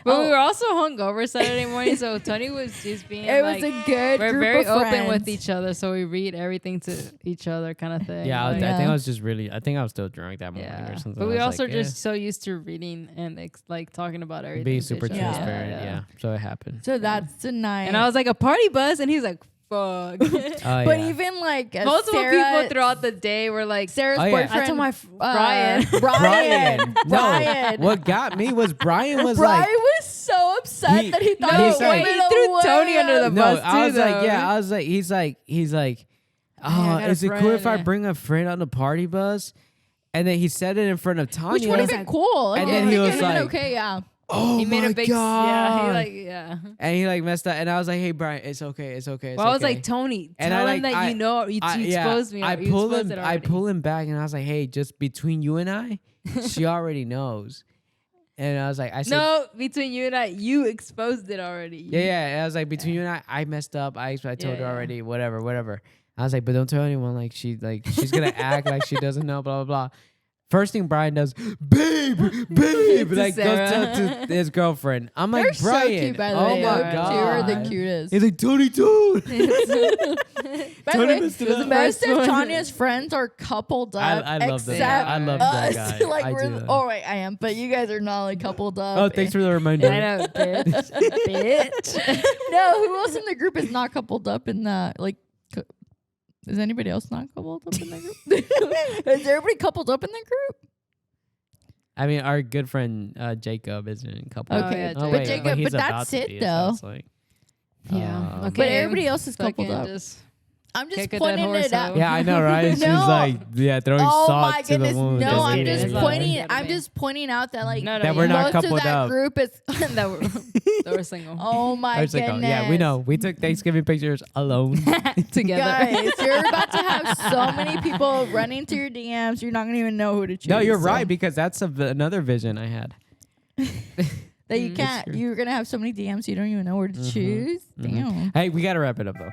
But we were also hungover Saturday morning, so Tony was just being It like, was a good we're group very of open friends. with each other, so we read everything to each other, kind of thing. Yeah, like, I think I was just really. I think I was still drunk that morning yeah. or something. But we I was also like, just so used to reading and like talking about everything. being to super each other. transparent. Yeah. So it happened. So that's tonight. And I was like, a party bus, and he's like, fuck. Oh, but yeah. even like Multiple Sarah, people throughout the day were like, Sarah's Oh, yeah. boyfriend. I told my Brian. Brian. Brian. No, what got me was Brian was Brian like, was so upset He- that he thought he he said- was he threw Tony under the no, bus I was too, like, though. yeah, I was like, he's like, I got a is it cool if I friend. bring a friend on the party bus? And then he said it in front of Tanya. Which would have been cool. And I then think he it was would've been like- okay, yeah. oh He made my a big, god! yeah. And he like messed up, and I was like, hey Brian, it's okay, it's okay. It's Well, I was okay. like, Tony, And tell I, him like, that I- you know you exposed me. I you pull exposed him. it I already. pull him back, and I was like, "Hey, just between you and I, she already knows." And I was like, "I said, No, between you and I, you exposed it already. yeah." And I was like, "Between you and I messed up. I told her yeah. already. Whatever." I was like, "But don't tell anyone. Like she's gonna act like she doesn't know." Blah blah blah. First thing Brian does, babe, To like goes Sarah. to his girlfriend. I'm They're like, so Brian, cute, by the oh way. my Yeah, god, Two are the cutest. He's like, Tony too. By the Tony way, messed it up. most of First one. Tanya's friends are coupled up. I love that. except I love us. that guy. like I we're do. oh wait, I am, but you guys are not like coupled up. Oh, thanks for the reminder. I know, bitch. bitch. No, who else in the group is not coupled up in that? Like, Is anybody else not coupled up in the group? Is everybody coupled up in the group? I mean, our good friend Jacob isn't coupled. Okay, yeah, but Jacob. Jacob, he's but about that's to it be, so though. it's like, Yeah. um, But everybody else is coupled Fucking up. just I'm just kick a dead pointing horse it out. out. yeah, I know, right? She's No. like, throwing Oh salt my to the goodness! wound. No, Just I'm kidding. just It's pointing. like- I'm just pointing out that like No, That we're not most coupled of that up. group is. that we're single. Oh my I was like, goodness! yeah, we know. We took Thanksgiving pictures alone. Together. Guys, you're about to have so many people running to your DMs. You're not gonna even know who to choose. No, you're so- right, because that's another vision I had. That you can't. true. You're gonna have so many DMs you don't even know where to choose. Damn. Hey, we gotta wrap it up though.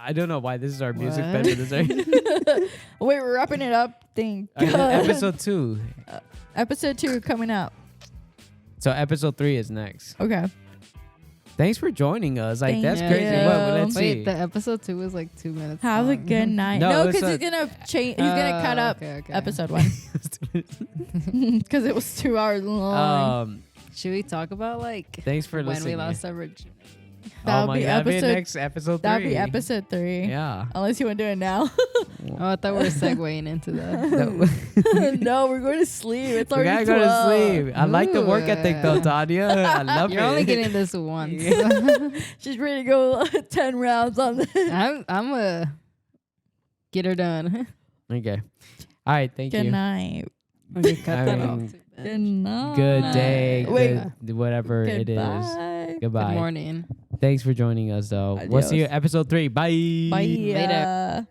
I don't know why this is our music What? bed for this. Right? Wait, we're wrapping it up. Thank God. Episode 2. Episode 2 coming up. So episode 3 is next. Okay. Thanks for joining us. Like Thank that's you. crazy. What, let's Wait, see. the episode 2 was like 2 minutes. Have a long. good night. No, No, it's because he's gonna change. He's gonna cut up okay. episode 1 because it was 2 hours long. Should we talk about like Thanks for when listening. we lost our virginity? That'll Oh my be God, that'll be episode- next episode 3. That'd be episode 3. Yeah. Unless you want to do it now. Oh, I thought we were segueing into that. No, we're going to sleep. It's We already gotta go 12. to sleep. I like the work ethic though, Tanya. I love You're it. only getting this once. She's ready to go 10 rounds on this. I'm a get her done. Okay. All right. Thank Good you. night. Okay, cut I that mean, off. Good night. Good day. Wait. Good, whatever it is. Goodbye. Goodbye. Good morning. Thanks for joining us though. We'll see you Adios. episode 3. Bye. Bye. Later.